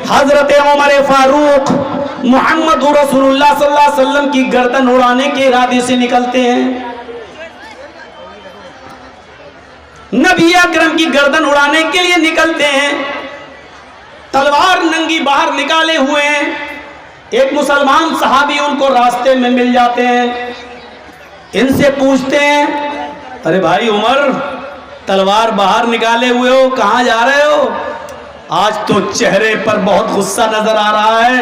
حضرت عمر فاروق محمد رسول اللہ صلی اللہ علیہ وسلم کی گردن اڑانے کے ارادے سے نکلتے ہیں. نبی اکرم کی گردن اڑانے کے لیے نکلتے ہیں. تلوار ننگی باہر نکالے ہوئے ہیں. ایک مسلمان صحابی ان کو راستے میں مل جاتے ہیں. ان سے پوچھتے ہیں ارے بھائی عمر تلوار باہر نکالے ہوئے ہو, کہاں جا رہے ہو؟ آج تو چہرے پر بہت غصہ نظر آ رہا ہے.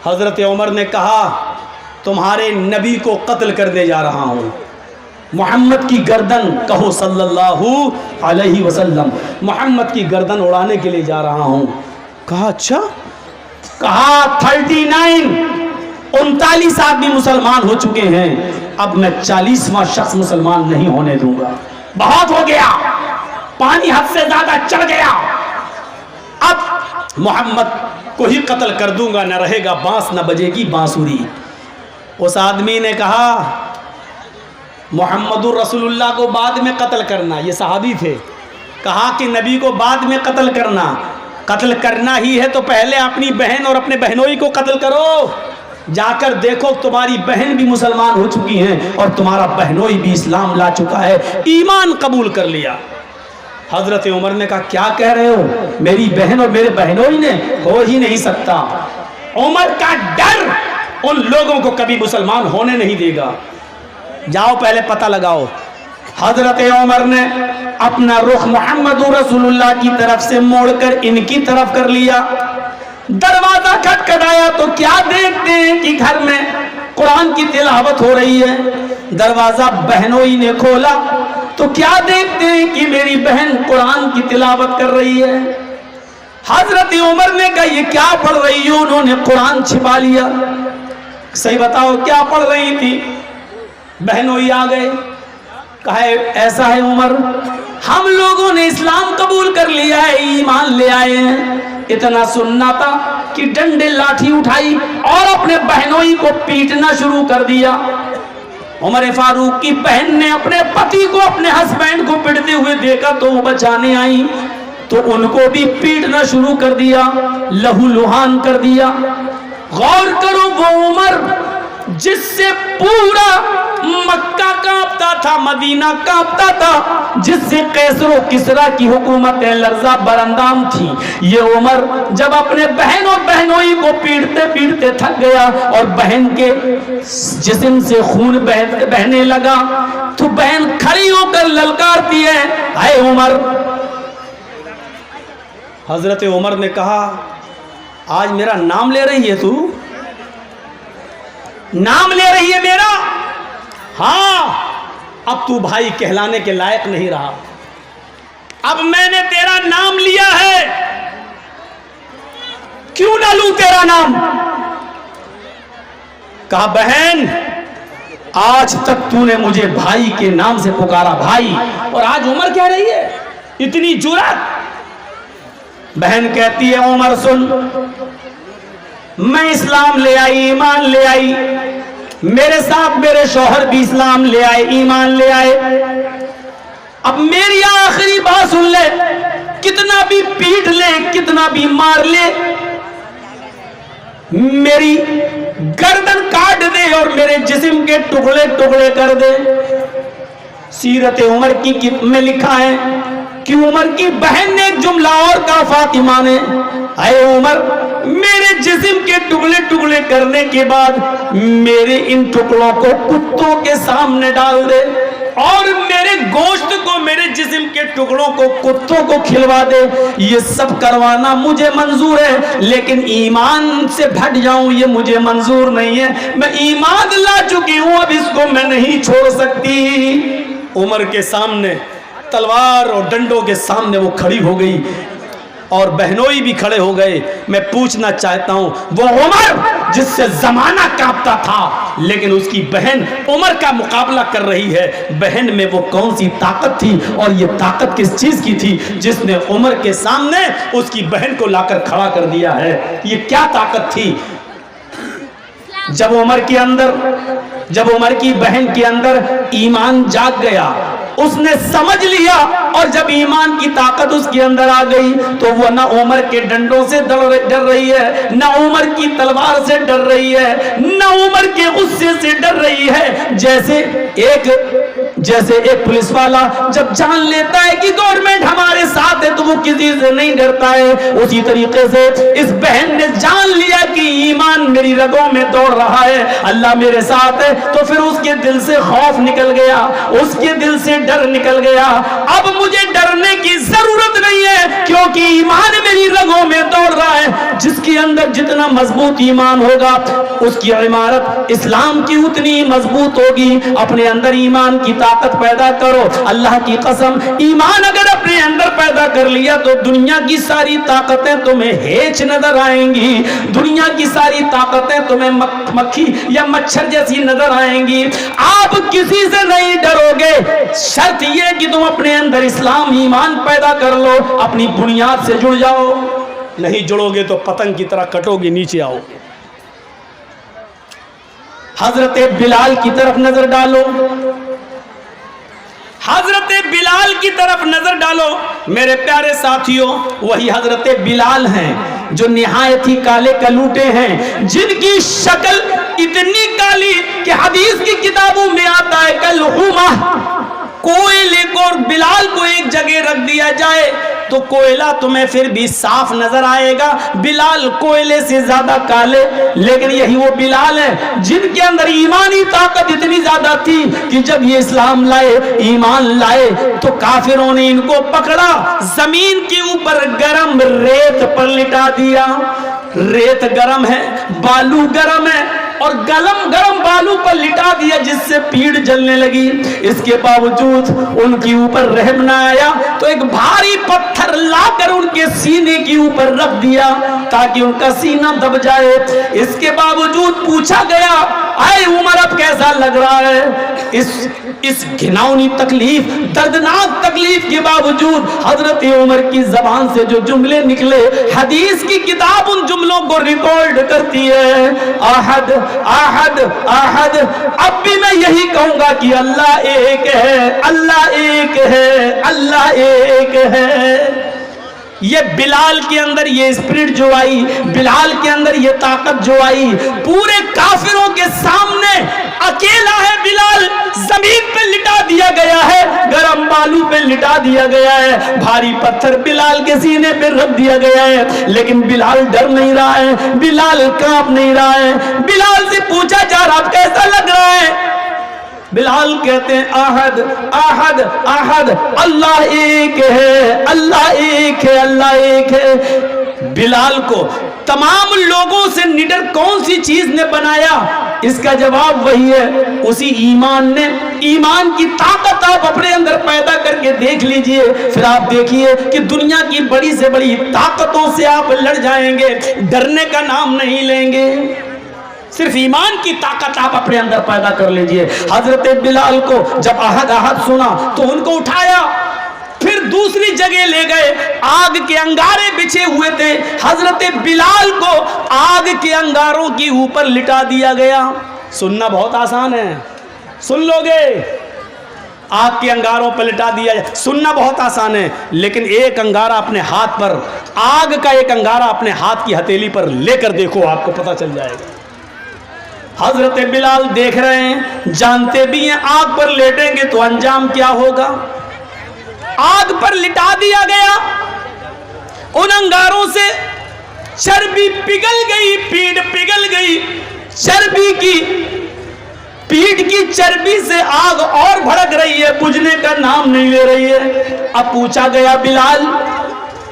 حضرت عمر نے کہا تمہارے نبی کو قتل کرنے جا رہا ہوں. محمد کی گردن کہو صلی اللہ علیہ وسلم, محمد کی گردن اڑانے کے لیے جا رہا ہوں. کہا اچھا؟ کہا 39 آدمی مسلمان ہو چکے ہیں, اب میں 40واں شخص مسلمان نہیں ہونے دوں گا. بہت ہو گیا, پانی حد سے زیادہ چڑھ گیا. اب محمد کو ہی قتل کر دوں گا, نہ رہے گا بانس نہ بجے گی بانسری. اس آدمی نے کہا محمد الرسول اللہ کو بعد میں قتل کرنا. یہ صحابی تھے. کہا کہ نبی کو بعد میں قتل کرنا ہی ہے تو پہلے اپنی بہن اور اپنے بہنوئی کو قتل کرو. جا کر دیکھو تمہاری بہن بھی مسلمان ہو چکی ہیں اور تمہارا بہنوئی بھی اسلام لا چکا ہے, ایمان قبول کر لیا. حضرت عمر نے کہا کیا کہہ رہے ہو؟ میری بہن اور میرے بہنوئی نے, ہو ہی نہیں سکتا. عمر کا ڈر ان لوگوں کو کبھی مسلمان ہونے نہیں دے گا. جاؤ پہلے پتہ لگاؤ. حضرت عمر نے اپنا رخ محمد رسول اللہ کی طرف سے موڑ کر ان کی طرف کر لیا. دروازہ کھٹکھٹایا تو کیا دیکھتے ہیں کہ گھر میں قرآن کی تلاوت ہو رہی ہے. دروازہ بہنوئی نے کھولا تو کیا دیکھتے ہیں کہ میری بہن قرآن کی تلاوت کر رہی ہے. حضرت عمر نے کہا یہ کیا پڑھ رہی ہو؟ انہوں نے قرآن چھپا لیا. صحیح بتاؤ کیا پڑھ رہی تھی؟ بہنوئی آ گئے. کہا ایسا ہے عمر, ہم لوگوں نے اسلام قبول کر لیا ہے, ایمان لے آئے ہیں. اتنا سننا تھا کہ ڈنڈے لاٹھی اٹھائی اور اپنے بہنوئی کو پیٹنا شروع کر دیا. عمر فاروق کی بہن نے اپنے پتی کو, اپنے ہسبینڈ کو پیٹتے ہوئے دیکھا تو وہ بچانے آئی تو ان کو بھی پیٹنا شروع کر دیا, لہو لہان کر دیا. غور کرو وہ عمر جس سے پورا مکہ کانپتا تھا, مدینہ کانپتا تھا, جس سے قیصر و کسریٰ کی حکومت لرزہ براندام تھی, یہ عمر جب اپنے بہن اور بہنوئی کو پیٹتے پیٹتے تھک گیا اور بہن کے جسم سے خون بہنے لگا تو بہن کھڑی ہو کر للکارتی ہے اے عمر. حضرت عمر نے کہا آج میرا نام لے رہی ہے, تو نام لے رہی ہے میرا؟ ہاں, اب تو بھائی کہلانے کے لائق نہیں رہا. اب میں نے تیرا نام لیا ہے, کیوں نہ لوں تیرا نام؟ کہا بہن آج تک تو نے مجھے بھائی کے نام سے پکارا, بھائی, اور آج عمر کہہ رہی ہے, اتنی جرأت. بہن کہتی ہے عمر سن, میں اسلام لے آئی, ایمان لے آئی, میرے ساتھ میرے شوہر بھی اسلام لے آئے, ایمان لے آئے. اب میری آخری بات سن لے, کتنا بھی پیٹ لے, کتنا بھی مار لے, میری گردن کاٹ دے اور میرے جسم کے ٹکڑے ٹکڑے کر دے. سیرت عمر کی میں لکھا ہے کہ عمر کی بہن نے ایک جملہ اور کہا فاطمہ نے, اے عمر میرے جسم کے ٹکڑے ٹکڑے کرنے کے بعد میرے ان ٹکڑوں کو کتوں کے سامنے ڈال دے اور میرے گوشت کو, میرے جسم کے ٹکڑوں کو کتوں کو کھلوا دے. یہ سب کروانا مجھے منظور ہے, لیکن ایمان سے بھٹ جاؤں یہ مجھے منظور نہیں ہے. میں ایمان لا چکی ہوں, اب اس کو میں نہیں چھوڑ سکتی. عمر کے سامنے تلوار اور ڈنڈوں کے سامنے وہ کھڑی ہو گئی اور بہنوئی بھی کھڑے ہو گئے. میں پوچھنا چاہتا ہوں, وہ عمر جس سے زمانہ کانپتا تھا لیکن اس کی بہن عمر کا مقابلہ کر رہی ہے, بہن میں وہ کون سی طاقت تھی اور یہ طاقت کس چیز کی تھی جس نے عمر کے سامنے اس کی بہن کو لا کر کھڑا کر دیا ہے؟ یہ کیا طاقت تھی؟ جب عمر کی بہن کے اندر ایمان جاگ گیا, اس نے سمجھ لیا، اور جب ایمان کی طاقت اس کے اندر آ گئی تو وہ نہ عمر کے ڈنڈوں سے ڈر رہی ہے، نہ عمر کی تلوار سے ڈر رہی ہے، نہ عمر کے غصے سے ڈر رہی ہے۔ جیسے ایک پولیس والا جب جان لیتا ہے کہ گورنمنٹ ہمارے ساتھ ہے تو وہ کسی سے نہیں ڈرتا ہے، اسی طریقے سے اس بہن نے جان لیا کہ ایمان میری رگوں میں دوڑ رہا ہے، اللہ میرے ساتھ ہے، تو پھر اس کے دل سے خوف نکل گیا، اس کے دل سے ڈر نکل گیا۔ اب مجھے ڈرنے کی ضرورت نہیں ہے کیونکہ ایمان میری رگوں میں دوڑ رہا ہے۔ جس کے اندر جتنا مضبوط ایمان ہوگا اس کی عمارت اسلام کی اتنی مضبوط ہوگی۔ اپنے اندر ایمان کی طاقت پیدا کرو، اللہ کی قسم ایمان اگر اپنے اندر پیدا کر لیا تو دنیا کی ساری طاقتیں تمہیں ہیچ نظر آئیں گی، دنیا کی ساری طاقتیں تمہیں مکھی یا مچھر جیسی نظر آئیں گی۔ آپ کسی سے نہیں ڈرو گے، شرط یہ کہ تم اپنے اندر اسلام ایمان پیدا کر لو، اپنی بنیاد سے جڑ جاؤ، نہیں جڑو گے تو پتنگ کی طرح کٹو گے، نیچے آؤ گے۔ حضرت بلال کی طرف نظر ڈالو، حضرت بلال کی طرف نظر ڈالو میرے پیارے ساتھیوں، وہی حضرت بلال ہیں جو نہایت ہی کالے کلوٹے ہیں، جن کی شکل اتنی کالی کہ حدیث کی کتابوں میں آتا ہے کالحمہ۔ کوئلے کو اور بلال کو ایک جگہ رکھ دیا جائے تو کوئلہ تمہیں پھر بھی صاف نظر آئے گا، بلال کوئلے سے زیادہ کالے، لیکن یہی وہ بلال ہیں جن کے اندر ایمانی طاقت اتنی زیادہ تھی کہ جب یہ اسلام لائے، ایمان لائے، تو کافروں نے ان کو پکڑا، زمین کے اوپر گرم ریت پر لٹا دیا۔ ریت گرم ہے، بالو گرم ہے، اور گرم بالو پر لٹا دیا جس سے پیڑ جلنے لگی۔ اس کے باوجود ان کے اوپر رحم نہ آیا تو ایک بھاری پتھر لا کر ان کے سینے کے اوپر رکھ دیا تاکہ ان کا سینہ دب جائے۔ اس کے باوجود پوچھا گیا، اے عمر اب کیسا لگ رہا ہے؟ اس گھناؤنی تکلیف، دردناک تکلیف کے باوجود حضرت عمر کی زبان سے جو جملے نکلے، حدیث کی کتاب ان جملوں کو ریکارڈ کرتی ہے، احد احد احد۔ اب بھی میں یہی کہوں گا کہ اللہ ایک ہے، اللہ ایک ہے، اللہ ایک ہے۔ یہ بلال کے اندر یہ اسپرٹ جو آئی، بلال کے اندر یہ طاقت جو آئی، پورے کافروں کے سامنے اکیلا ہے بلال، زمین پہ لٹا دیا گیا ہے، گرم بالو پہ لٹا دیا گیا ہے، بھاری پتھر بلال کے سینے پہ رکھ دیا گیا ہے، لیکن بلال ڈر نہیں رہا ہے، بلال کانپ نہیں رہا ہے۔ بلال سے پوچھا جا رہا کیسا لگ رہا ہے؟ بلال کہتے ہیں احد احد احد، اللہ ایک ہے، اللہ ایک ہے، اللہ ایک ہے۔ بلال کو تمام لوگوں سے نڈر کون سی چیز نے بنایا؟ اس کا جواب وہی ہے، اسی ایمان نے۔ ایمان کی طاقت آپ اپنے اندر پیدا کر کے دیکھ لیجئے، پھر آپ دیکھیے کہ دنیا کی بڑی سے بڑی طاقتوں سے آپ لڑ جائیں گے، ڈرنے کا نام نہیں لیں گے۔ صرف ایمان کی طاقت آپ اپنے اندر پیدا کر لیجئے۔ حضرت بلال کو جب احد احد سنا تو ان کو اٹھایا، پھر دوسری جگہ لے گئے، آگ کے انگارے بچھے ہوئے تھے، حضرت بلال کو آگ کے انگاروں کے اوپر لٹا دیا گیا۔ سننا بہت آسان ہے، سن لو گے، آگ کے انگاروں پر لٹا دیا جائے، سننا بہت آسان ہے، لیکن ایک انگارہ اپنے ہاتھ پر، آگ کا ایک انگارہ اپنے ہاتھ کی ہتھیلی پر لے کر دیکھو، آپ کو پتہ چل جائے گا۔ حضرت بلال دیکھ رہے ہیں، جانتے بھی ہیں آگ پر لیٹیں گے تو انجام کیا ہوگا۔ آگ پر لٹا دیا گیا، ان انگاروں سے چربی پگھل گئی، پیٹ پگھل گئی، چربی کی، پیٹ کی چربی سے آگ اور بھڑک رہی ہے، بجھنے کا نام نہیں لے رہی ہے۔ اب پوچھا گیا بلال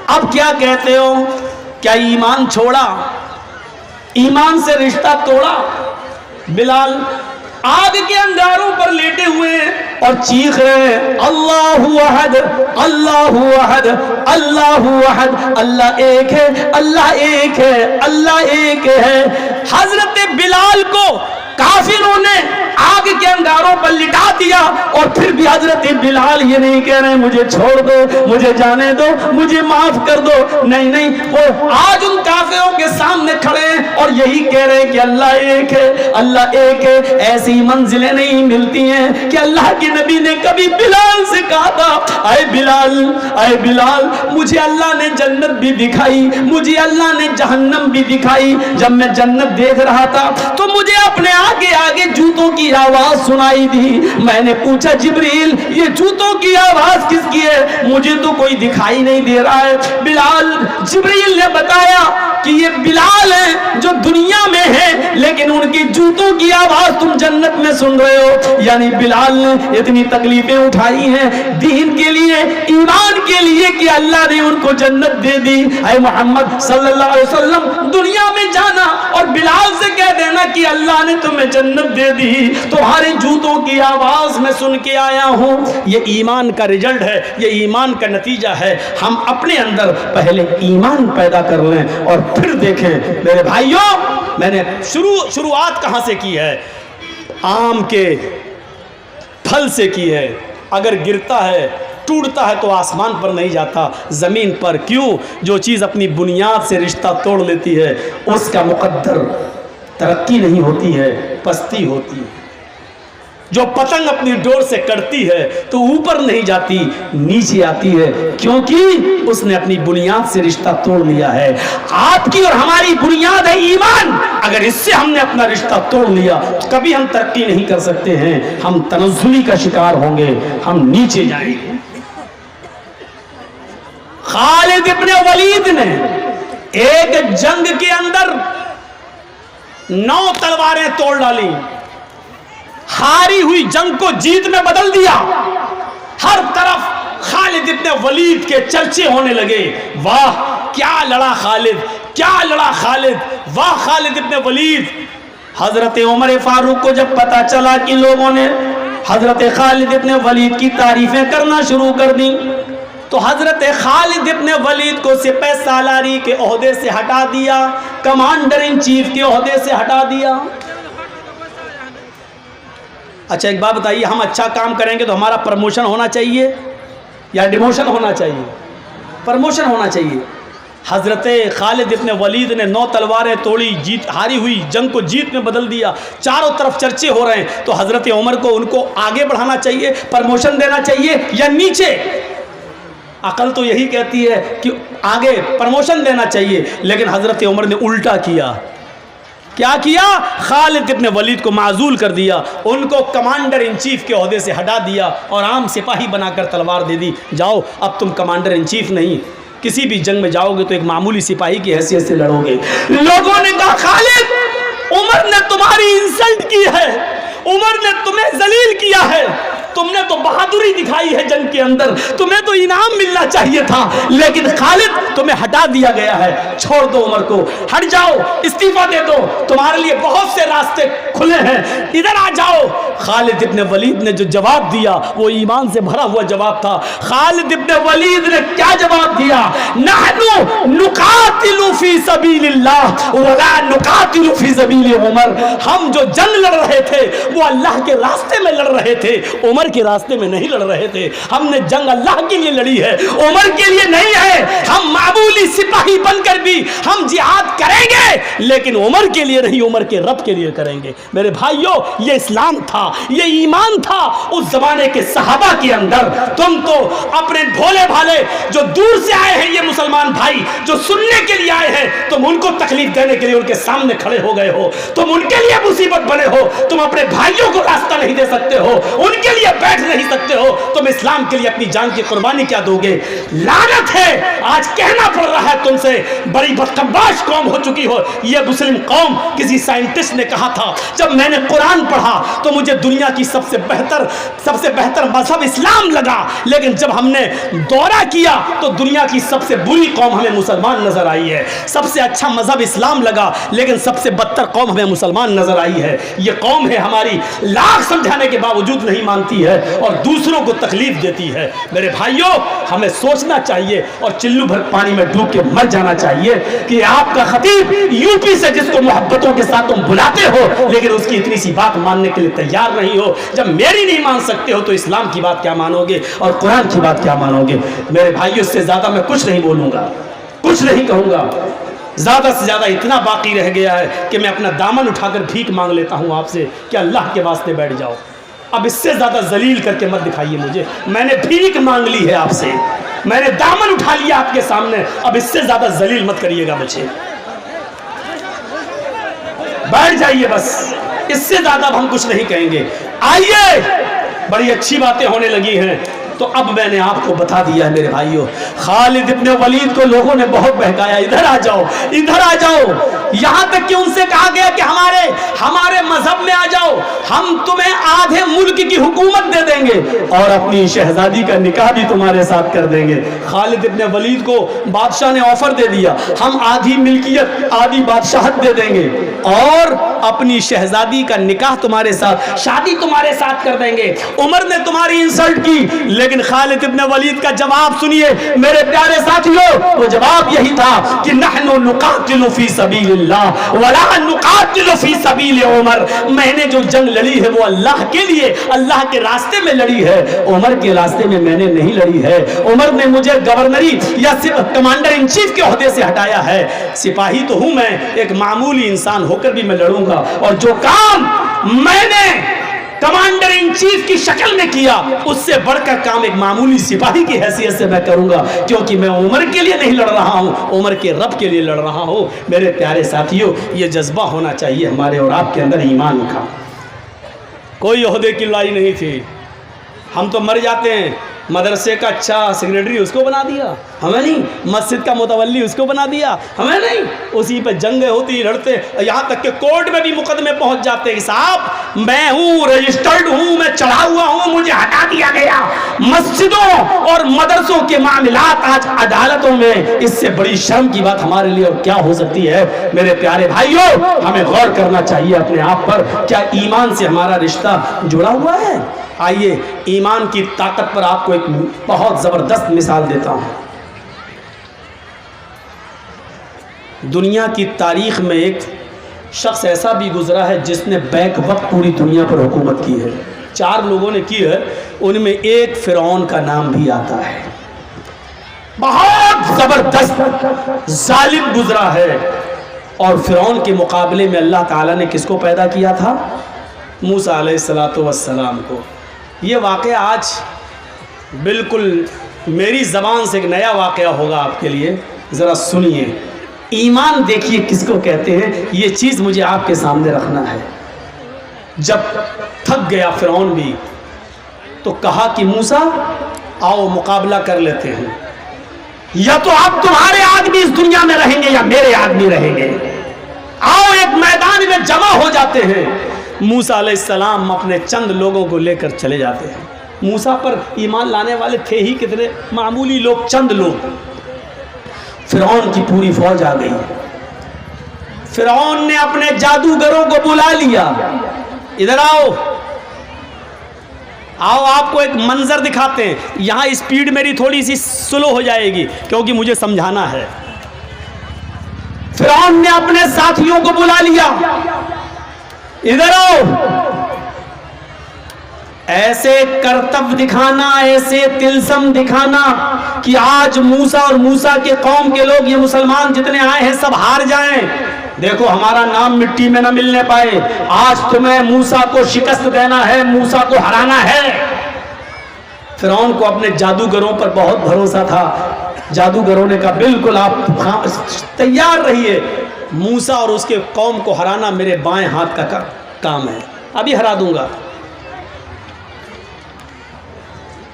اب کیا کہتے ہو؟ کیا ایمان چھوڑا؟ ایمان سے رشتہ توڑا؟ بلال آگ کے انگاروں پر لیٹے ہوئے ہیں اور چیخ رہے ہیں، اللہ احد اللہ احد اللہ احد، اللہ ایک ہے، اللہ ایک ہے، اللہ ایک ہے۔ حضرت بلال کو کافروں نے آگ کے انگاروں پر لٹا دیا، اور پھر بھی حضرت بلال یہ نہیں کہہ رہے مجھے چھوڑ دو، مجھے جانے دو، مجھے معاف کر دو، نہیں نہیں، وہ آج ان کافروں کے سامنے کھڑے ہیں اور یہی کہہ رہے ہیں کہ اللہ ایک ہے، اللہ ایک ہے۔ ایسی منزلیں نہیں ملتی ہیں کہ اللہ کے نبی نے کبھی بلال سے کہا تھا اے بلال، اے بلال مجھے اللہ نے جنت بھی دکھائی، مجھے اللہ نے جہنم بھی دکھائی۔ جب میں جنت دیکھ رہا تھا تو مجھے اپنے آگے آگے جوتوں کی آواز سنائی دی۔ میں نے پوچھا جبریل یہ جوتوں کی آواز کس کی ہے؟ مجھے تو کوئی دکھائی نہیں دے رہا ہے۔ بلال، جبریل نے بتایا کہ یہ بلال ہیں جو دنیا میں ہیں لیکن ان کی جوتوں کی آواز تم جنت میں سن رہے ہو۔ یعنی بلال نے اتنی تکلیفیں اٹھائی ہیں دین کے لیے، ایمان کے لیے کہ اللہ نے ان کو جنت دے دی۔ اے محمد صلی اللہ علیہ وسلم دنیا میں جانا اور بلال سے کہہ دینا کہ اللہ نے تمہیں جنت دے دی، تمہارے جوتوں کی آواز میں سن کے آیا ہوں۔ یہ ایمان کا رزلٹ ہے، یہ ایمان کا نتیجہ ہے۔ ہم اپنے اندر پہلے ایمان پیدا کر لیں اور پھر دیکھیں۔ میرے بھائیوں، میں نے شروعات کہاں سے کی ہے؟ آم کے پھل سے کی ہے۔ اگر گرتا ہے ٹوٹتا ہے تو آسمان پر نہیں جاتا، زمین پر۔ کیوں؟ جو چیز اپنی بنیاد سے رشتہ توڑ لیتی ہے اس کا مقدر ترقی نہیں ہوتی ہے، پستی ہوتی ہے۔ جو پتنگ اپنی ڈور سے کٹتی ہے تو اوپر نہیں جاتی، نیچے آتی ہے، کیونکہ اس نے اپنی بنیاد سے رشتہ توڑ لیا ہے۔ آپ کی اور ہماری بنیاد ہے ایمان۔ اگر اس سے ہم نے اپنا رشتہ توڑ لیا تو کبھی ہم ترقی نہیں کر سکتے ہیں، ہم تنزلی کا شکار ہوں گے، ہم نیچے جائیں گے۔ خالد ابن ولید نے ایک جنگ کے اندر 9 تلواریں توڑ ڈالی، ہاری ہوئی جنگ کو جیت میں بدل دیا۔ ہر طرف خالد ابن ولید کے چرچے ہونے لگے، واہ کیا لڑا خالد، کیا لڑا خالد، واہ خالد ابن ولید۔ حضرت عمر فاروق کو جب پتا چلا کہ لوگوں نے حضرت خالد ابن ولید کی تعریفیں کرنا شروع کر دی تو حضرت خالد ابن ولید کو سپہ سالاری کے عہدے سے ہٹا دیا، کمانڈر ان چیف کے عہدے سے ہٹا دیا۔ اچھا ایک بات بتائیے، ہم اچھا کام کریں گے تو ہمارا پروموشن ہونا چاہیے یا ڈیموشن ہونا چاہیے؟ پروموشن ہونا چاہیے۔ حضرت خالد ابن ولید نے 9 تلواریں توڑی، جیت ہاری ہوئی جنگ کو جیت میں بدل دیا، چاروں طرف چرچے ہو رہے ہیں، تو حضرت عمر کو ان کو آگے بڑھانا چاہیے، پروموشن دینا چاہیے یا نیچے؟ عقل تو یہی کہتی ہے کہ آگے پروموشن دینا چاہیے، لیکن حضرت عمر نے الٹا کیا۔ کیا کیا؟ خالد ابن ولید کو معزول کر دیا، ان کو کمانڈر ان چیف کے عہدے سے ہٹا دیا اور عام سپاہی بنا کر تلوار دے دی، جاؤ اب تم کمانڈر ان چیف نہیں، کسی بھی جنگ میں جاؤ گے تو ایک معمولی سپاہی کی حیثیت سے لڑو گے۔ لوگوں نے کہا خالد عمر نے تمہاری انسلٹ کی ہے، عمر نے تمہیں ذلیل کیا ہے، تم نے تو بہادری دکھائی ہے جنگ کے اندر، تمہیں تو انعام ملنا چاہیے تھا، لیکن خالد تمہیں ہٹا دیا گیا ہے، چھوڑ دو عمر کو، ہٹ جاؤ، استعفیٰ دے دو، تمہارے لیے بہت سے راستے کھلے ہیں، ادھر آ جاؤ۔ خالد ابن ولید نے جو جواب دیا وہ ایمان سے بھرا ہوا جواب تھا۔ خالد ابن ولید نے کیا جواب دیا؟ نحنو نقاتل فی سبیل اللہ ولا نقاتل فی سبیل عمر۔ ہم جو جنگ لڑ رہے تھے وہ اللہ کے راستے میں لڑ رہے تھے، عمر کے راستے میں نہیں لڑ رہے تھے۔ ہم نے جنگ اللہ کے لیے لڑی ہے، عمر کے لیے نہیں ہے۔ ہم معمولی سپاہی بن کر بھی ہم جہاد کریں گے، لیکن عمر کے لیے نہیں، عمر کے رب کے لیے کریں گے۔ میرے بھائیوں، یہ اسلام تھا، یہ ایمان تھا اس زمانے کے صحابہ کے اندر۔ تم تو اپنے بھولے بھالے جو دور سے آئے ہیں، یہ مسلمان بھائی جو سننے کے لیے آئے ہیں، تم ان کو تکلیف دینے کے لیے ان کے سامنے کھڑے ہو گئے ہو، تم ان کے لیے مصیبت بنے ہو، تم اپنے بھائیوں کو راستہ نہیں دے سکتے ہو، ان کے لیے بیٹھ نہیں سکتے ہو، تم اسلام کے لیے اپنی جان کی قربانی کیا دو گے؟ لعنت ہے، آج کہنا پڑ رہا ہے تم سے، بڑی بدقباش قوم ہو چکی ہو یہ مسلم قوم۔ کسی سائنٹسٹ نے کہا تھا جب میں نے قرآن پڑھا تو مجھے دنیا کی سب سے بہتر مذہب اسلام لگا، لیکن جب ہم نے دورہ کیا تو دنیا کی سب سے بری قوم ہمیں مسلمان نظر آئی ہے۔ سب سے اچھا مذہب اسلام لگا، لیکن سب سے بدتر قوم ہمیں مسلمان نظر آئی ہے۔ یہ قوم ہے ہماری، لاکھ سمجھانے کے باوجود نہیں مانتی ہے اور دوسروں کو تکلیف دیتی ہے۔ میرے بھائیوں، ہمیں سوچنا چاہیے اور چلو بھر پانی میں ڈوب کے مر جانا چاہیے کہ آپ کا خطیب یو پی سے جس کو محبتوں کے ساتھ تم بلاتے ہو، لیکن اس کی اتنی سی بات ماننے کے لیے تیار نہیں ہو۔ جب میری نہیں مان سکتے ہو تو اسلام کی بات کیا مانو گے اور قرآن کی بات کیا مانو گے؟ میرے بھائیوں، اس سے زیادہ میں کچھ نہیں بولوں گا، کچھ نہیں کہوں گا۔ زیادہ سے زیادہ اتنا باقی رہ گیا ہے کہ میں اپنا دامن اٹھا کر بھیک مانگ لیتا ہوں آپ سے کہ اللہ کے واسطے بیٹھ جاؤ. اب اس سے زیادہ ذلیل کر کے مت دکھائیے مجھے. میں نے بھیک مانگ لی ہے آپ سے, میں نے دامن اٹھا لیا آپ کے سامنے, اب اس سے زیادہ ذلیل مت کریے گا مجھے. بیٹھ جائیے بس, اس سے زیادہ اب ہم کچھ نہیں کہیں گے. آئیے, بڑی اچھی باتیں ہونے لگی ہیں. تو اب میں نے آپ کو بتا دیا ہے میرے بھائیوں, خالد ابن ولید کو لوگوں نے بہت بہکایا, ادھر آ جاؤ, ادھر آ جاؤ. یہاں تک کہ ان سے کہا گیا کہ ہمارے مذہب میں آ جاؤ, ہم تمہیں آدھے ملک کی حکومت دے دیں گے اور اپنی شہزادی کا نکاح بھی تمہارے ساتھ کر دیں گے. خالد ابن ولید کو بادشاہ نے آفر دے دیا, ہم آدھی ملکیت آدھی بادشاہت دے دیں گے اور اپنی شہزادی کا نکاح تمہارے ساتھ, شادی تمہارے ساتھ کر دیں گے. عمر نے تمہاری انسلٹ کی, لیکن خالد ابن ولید کا جواب سنیے میرے پیارے ساتھیوں. وہ جواب یہی تھا کہ نحن نقاتل فی سبیل اللہ ولا نقاتل فی سبیل عمر. میں نے جو جنگ لڑی ہے وہ اللہ کے لیے, اللہ کے راستے میں لڑی ہے, عمر کے راستے میں میں نے نہیں لڑی ہے. عمر نے مجھے گورنری یا کمانڈر ان چیف کے عہدے سے ہٹایا ہے. سپاہی تو ہوں میں, ایک معمولی انسان ہو کر بھی میں لڑوں گا, اور جو کام میں نے کمانڈر ان چیف کی شکل میں کیا اس سے بڑھ کر کام ایک معمولی سپاہی کی حیثیت سے میں کروں گا, کیونکہ میں عمر کے لیے نہیں لڑ رہا ہوں, عمر کے رب کے لیے لڑ رہا ہوں. میرے پیارے ساتھیوں, یہ جذبہ ہونا چاہیے ہمارے اور آپ کے اندر ایمان کا. کوئی عہدے کی لڑائی نہیں تھی. ہم تو مر جاتے ہیں, مدرسے کا اچھا سیکریٹری اس کو بنا دیا, ہمیں نہیں. مسجد کا متولی اس کو بنا دیا, ہمیں نہیں. اسی پہ جنگیں ہوتی, لڑتے, یہاں تک کہ کورٹ میں بھی مقدمے پہنچ جاتے ہیں. صاحب میں ہوں, رجسٹرڈ ہوں, میں چڑھا ہوا ہوں, مجھے ہٹا دیا گیا. مسجدوں اور مدرسوں کے معاملات آج عدالتوں میں, اس سے بڑی شرم کی بات ہمارے لیے اور کیا ہو سکتی ہے. میرے پیارے بھائیوں, ہمیں غور کرنا چاہیے اپنے آپ پر, کیا ایمان سے ہمارا رشتہ جڑا ہوا ہے. آئیے ایمان کی طاقت پر آپ کو ایک بہت زبردست مثال دیتا ہوں. دنیا کی تاریخ میں ایک شخص ایسا بھی گزرا ہے جس نے بیک وقت پوری دنیا پر حکومت کی ہے. 4 لوگوں نے کی ہے, ان میں ایک فرعون کا نام بھی آتا ہے. بہت زبردست ظالم گزرا ہے, اور فرعون کے مقابلے میں اللہ تعالیٰ نے کس کو پیدا کیا تھا؟ موسیٰ علیہ السلام کو. یہ واقعہ آج بالکل میری زبان سے ایک نیا واقعہ ہوگا آپ کے لیے, ذرا سنیے. ایمان دیکھیے کس کو کہتے ہیں, یہ چیز مجھے آپ کے سامنے رکھنا ہے. جب تھک گیا فرعون بھی تو کہا کہ موسیٰ آؤ مقابلہ کر لیتے ہیں, یا تو آپ تمہارے آدمی اس دنیا میں رہیں گے یا میرے آدمی رہیں گے, آؤ ایک میدان میں جمع ہو جاتے ہیں. موسیٰ علیہ السلام اپنے چند لوگوں کو لے کر چلے جاتے ہیں. موسیٰ پر ایمان لانے والے تھے ہی کتنے, معمولی لوگ, چند لوگ. فرعون کی پوری فوج آ گئی. فرعون نے اپنے جادوگروں کو بلا لیا, ادھر آؤ آؤ آپ کو ایک منظر دکھاتے ہیں. یہاں اسپیڈ میری تھوڑی سی سلو ہو جائے گی کیونکہ مجھے سمجھانا ہے. فرعون نے اپنے ساتھیوں کو بلا لیا, ادھر آؤ. ایسے کرتب دکھانا, ایسے تلسم دکھانا کہ آج موسیٰ اور موسیٰ کے قوم کے لوگ, یہ مسلمان جتنے آئے ہیں سب ہار جائیں. دیکھو ہمارا نام مٹی میں نہ ملنے پائے, آج تمہیں موسیٰ کو شکست دینا ہے, موسیٰ کو ہرانا ہے. فرعون کو اپنے جادوگروں پر بہت بھروسہ تھا. جادوگروں نے کہا بالکل آپ تیار رہیے, موسیٰ اور اس کے قوم کو ہرانا میرے بائیں ہاتھ کا کام ہے, ابھی ہرا دوں گا.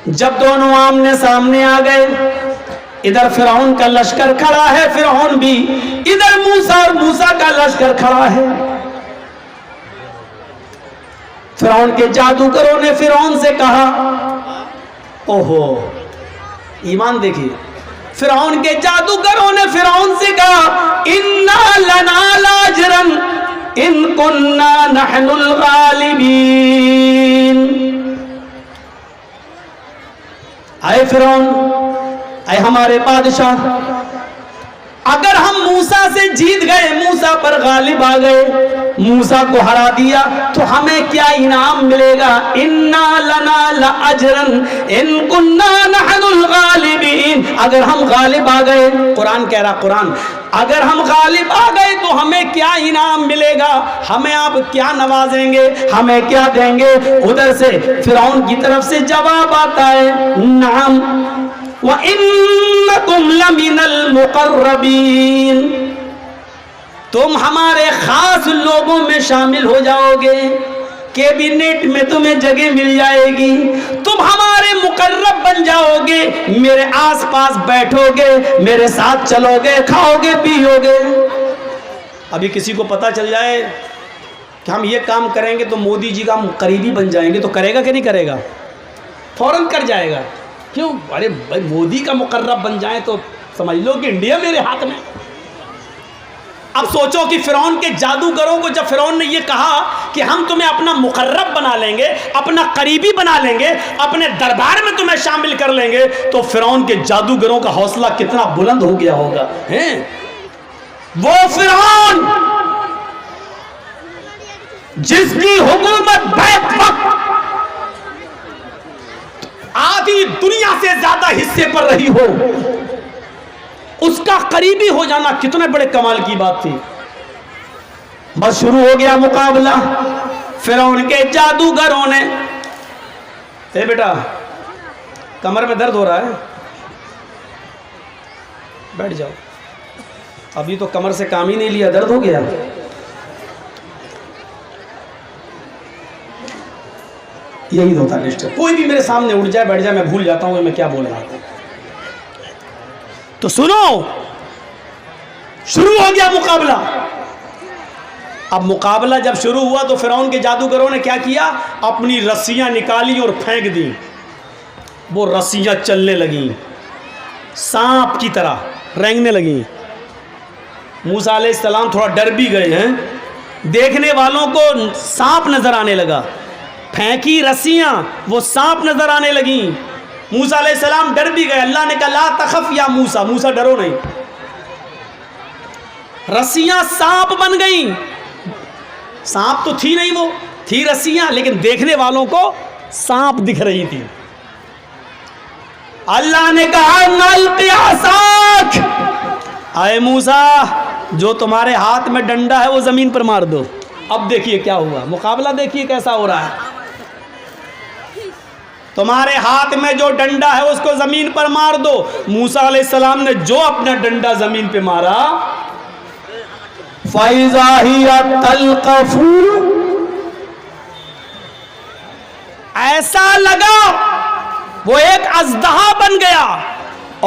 جب دونوں آمنے سامنے آ گئے, ادھر فرعون کا لشکر کھڑا ہے, فرعون بھی, ادھر موسیٰ اور موسیٰ کا لشکر کھڑا ہے. فرعون کے جادوگروں نے فرعون سے کہا, اوہو ایمان دیکھیے, فرعون کے جادوگروں نے فرعون سے کہا اِنَّا لَنَا لَاجْرًا اِن كُنَّا نَحْنُ الْغَالِبِينَ. اے فرعون, اے ہمارے بادشاہ, اگر ہم موسیٰ سے جیت گئے, موسیٰ پر غالب آ گئے, موسیٰ کو ہرا دیا, تو ہمیں کیا انعام ملے گا؟ اِنَّا لَنَا لَأَجْرًا إِن كُنَّا نَحْنُ الْغَالِبِينَ. اگر ہم غالب آ گئے, قرآن کہہ رہا, قرآن, اگر ہم غالب آ گئے تو ہمیں کیا انعام ملے گا؟ ہمیں آپ کیا نوازیں گے؟ ہمیں کیا دیں گے؟ ادھر سے فرعون کی طرف سے جواب آتا ہے, نعم وَإِنَّكُمْ لَمِنَ الْمُقَرَّبِينَ, تم ہمارے خاص لوگوں میں شامل ہو جاؤ گے, کیبنٹ میں تمہیں جگہ مل جائے گی, تم ہمارے مقرب بن جاؤ گے, میرے آس پاس بیٹھو گے, میرے ساتھ چلو گے, کھاؤ گے, پیو گے. ابھی کسی کو پتا چل جائے کہ ہم یہ کام کریں گے تو مودی جی کا ہم قریبی بن جائیں گے, تو کرے گا کہ نہیں کرے گا؟ فوراً کر جائے گا. کیوں؟ ارے بھائی مودی کا مقرب بن جائیں تو سمجھ لو کہ انڈیا میرے ہاتھ میں. اب سوچو کہ فرعون کے جادوگروں کو جب فرعون نے یہ کہا کہ ہم تمہیں اپنا مقرب بنا لیں گے, اپنا قریبی بنا لیں گے, اپنے دربار میں تمہیں شامل کر لیں گے, تو فرعون کے جادوگروں کا حوصلہ کتنا بلند ہو گیا ہوگا. وہ فرعون جس کی حکومت بیک وقت آدھی دنیا سے زیادہ حصے پر رہی ہو, اس کا قریبی ہو جانا کتنے بڑے کمال کی بات تھی. بس شروع ہو گیا مقابلہ. فرعون کے جادوگروں نے, اے بیٹا کمر میں درد ہو رہا ہے, بیٹھ جاؤ, ابھی تو کمر سے کام ہی نہیں لیا, درد ہو گیا. یہی ہوتا ہے, کوئی بھی میرے سامنے اٹھ جائے, بیٹھ جائے, میں بھول جاتا ہوں میں کیا بول رہا ہوں. تو سنو, شروع ہو گیا مقابلہ. اب مقابلہ جب شروع ہوا تو فرعون کے جادوگروں نے کیا کیا؟ اپنی رسیاں نکالی اور پھینک دی. وہ رسیاں چلنے لگیں, سانپ کی طرح رینگنے لگیں. موسیٰ علیہ السلام تھوڑا ڈر بھی گئے ہیں, دیکھنے والوں کو سانپ نظر آنے لگا. پھینکی رسیاں, وہ سانپ نظر آنے لگیں. موسیٰ علیہ السلام ڈر بھی گئے. اللہ نے کہا لا تخف یا موسیٰ, موسیٰ ڈرو نہیں. رسیاں سانپ بن گئیں. سانپ تو تھی نہیں, وہ تھی رسیاں, لیکن دیکھنے والوں کو سانپ دکھ رہی تھی. اللہ نے کہا نلقی عصاک, اے موسیٰ جو تمہارے ہاتھ میں ڈنڈا ہے وہ زمین پر مار دو. اب دیکھیے کیا ہوا, مقابلہ دیکھیے کیسا ہو رہا ہے. تمہارے ہاتھ میں جو ڈنڈا ہے اس کو زمین پر مار دو. موسیٰ علیہ السلام نے جو اپنا ڈنڈا زمین پہ مارا, فَإِذَا هِيَ تَلْقَفُ, ایسا لگا وہ ایک اژدہا بن گیا,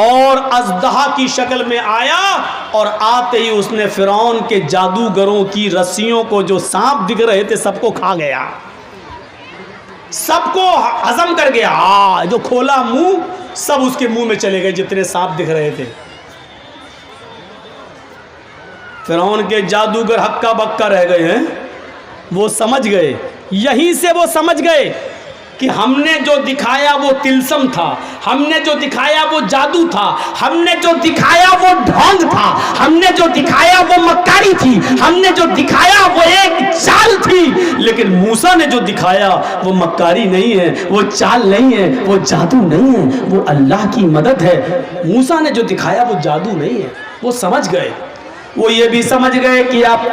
اور اژدہا کی شکل میں آیا, اور آتے ہی اس نے فرعون کے جادوگروں کی رسیوں کو جو سانپ دکھ رہے تھے سب کو کھا گیا, سب کو ہضم کر گیا. جو کھولا منہ سب اس کے منہ میں چلے گئے جتنے سانپ دکھ رہے تھے. فرعون کے جادوگر ہکا بکا رہ گئے ہیں. وہ سمجھ گئے, یہیں سے وہ سمجھ گئے کہ ہم نے جو دکھایا وہ تلسم تھا, ہم نے جو دکھایا وہ جادو تھا, ہم نے جو دکھایا وہ ڈھونگ تھا, ہم نے جو دکھایا وہ مکاری تھی, ہم نے جو دکھایا وہ ایک چال تھی. لیکن موسیٰ نے جو دکھایا وہ مکاری نہیں ہے, وہ چال نہیں ہے, وہ جادو نہیں ہے, وہ اللہ کی مدد ہے. موسیٰ نے جو دکھایا وہ جادو نہیں ہے. وہ سمجھ گئے. وہ یہ بھی سمجھ گئے کہ اب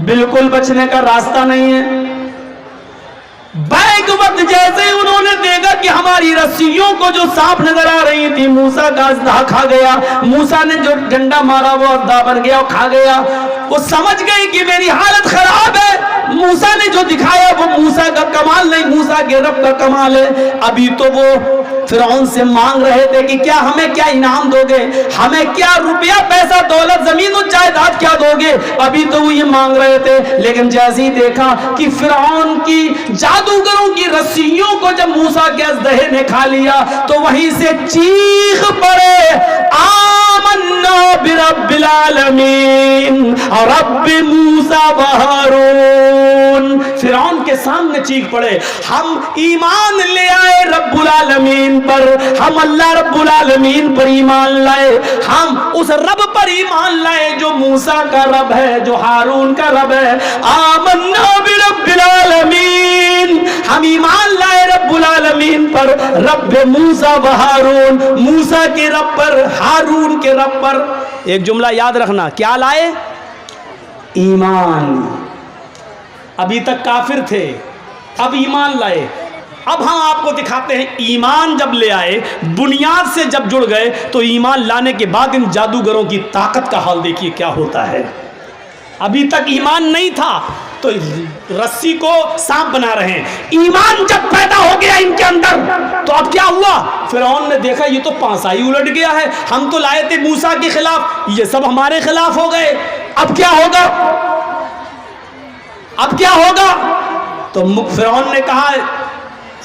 بالکل بچنے کا راستہ نہیں ہے. بیک وقت جیسے ہی انہوں نے دیکھا کہ ہماری رسیوں کو جو سانپ نظر آ رہی تھی, موسیٰ کا اژدہا کھا گیا. موسیٰ نے جو ڈنڈا مارا وہ اژدہا بن گیا اور کھا گیا. وہ سمجھ گئی کہ میری حالت خراب ہے. موسیٰ نے جو دکھایا وہ موسیٰ کا کمال نہیں, موسیٰ کے رب کا کمال ہے. ابھی تو وہ فرعون سے مانگ رہے تھے کہ کیا ہمیں کیا انعام دو گے, ہمیں کیا روپیہ پیسہ دولت زمین و جائیداد کیا دو گے. ابھی تو وہ یہ مانگ رہے تھے. لیکن جیسے ہی دیکھا کہ فرعون کی جادوگروں کی رسیوں کو جب موسیٰ کے اژدہے نے کھا لیا تو وہیں سے چیخ پڑے, آمنا آمنا برب العالمین رب موسیٰ و ہارون. فرعون کے سامنے چیخ پڑے ہم ایمان لے آئے رب العالمین پر, ہم اللہ رب العالمین پر ایمان لائے, ہم اس رب پر ایمان لائے جو موسیٰ کا رب ہے, جو ہارون کا رب ہے. آمنا برب العالمین, ہم ایمان لائے رب العالمین پر, رب موسیٰ و ہارون, موسیٰ کے رب پر, ہارون کے رب پر. ایک جملہ یاد رکھنا, کیا لائے؟ ایمان. ابھی تک کافر تھے, اب ایمان لائے. اب ہم آپ کو دکھاتے ہیں ایمان جب لے آئے, بنیاد سے جب جڑ گئے, تو ایمان لانے کے بعد ان جادوگروں کی طاقت کا حال دیکھیے کیا ہوتا ہے. ابھی تک ایمان نہیں تھا تو رسی کو سانپ بنا رہے ہیں. ایمان جب پیدا ہو گیا ان کے اندر تو اب کیا ہوا؟ فرعون نے دیکھا یہ تو پانسا ہی الٹ گیا ہے, ہم تو لائے تھے موسیٰ کے خلاف, یہ سب ہمارے خلاف ہو گئے, اب کیا ہوگا؟ اب کیا ہوگا؟ تو فرعون نے کہا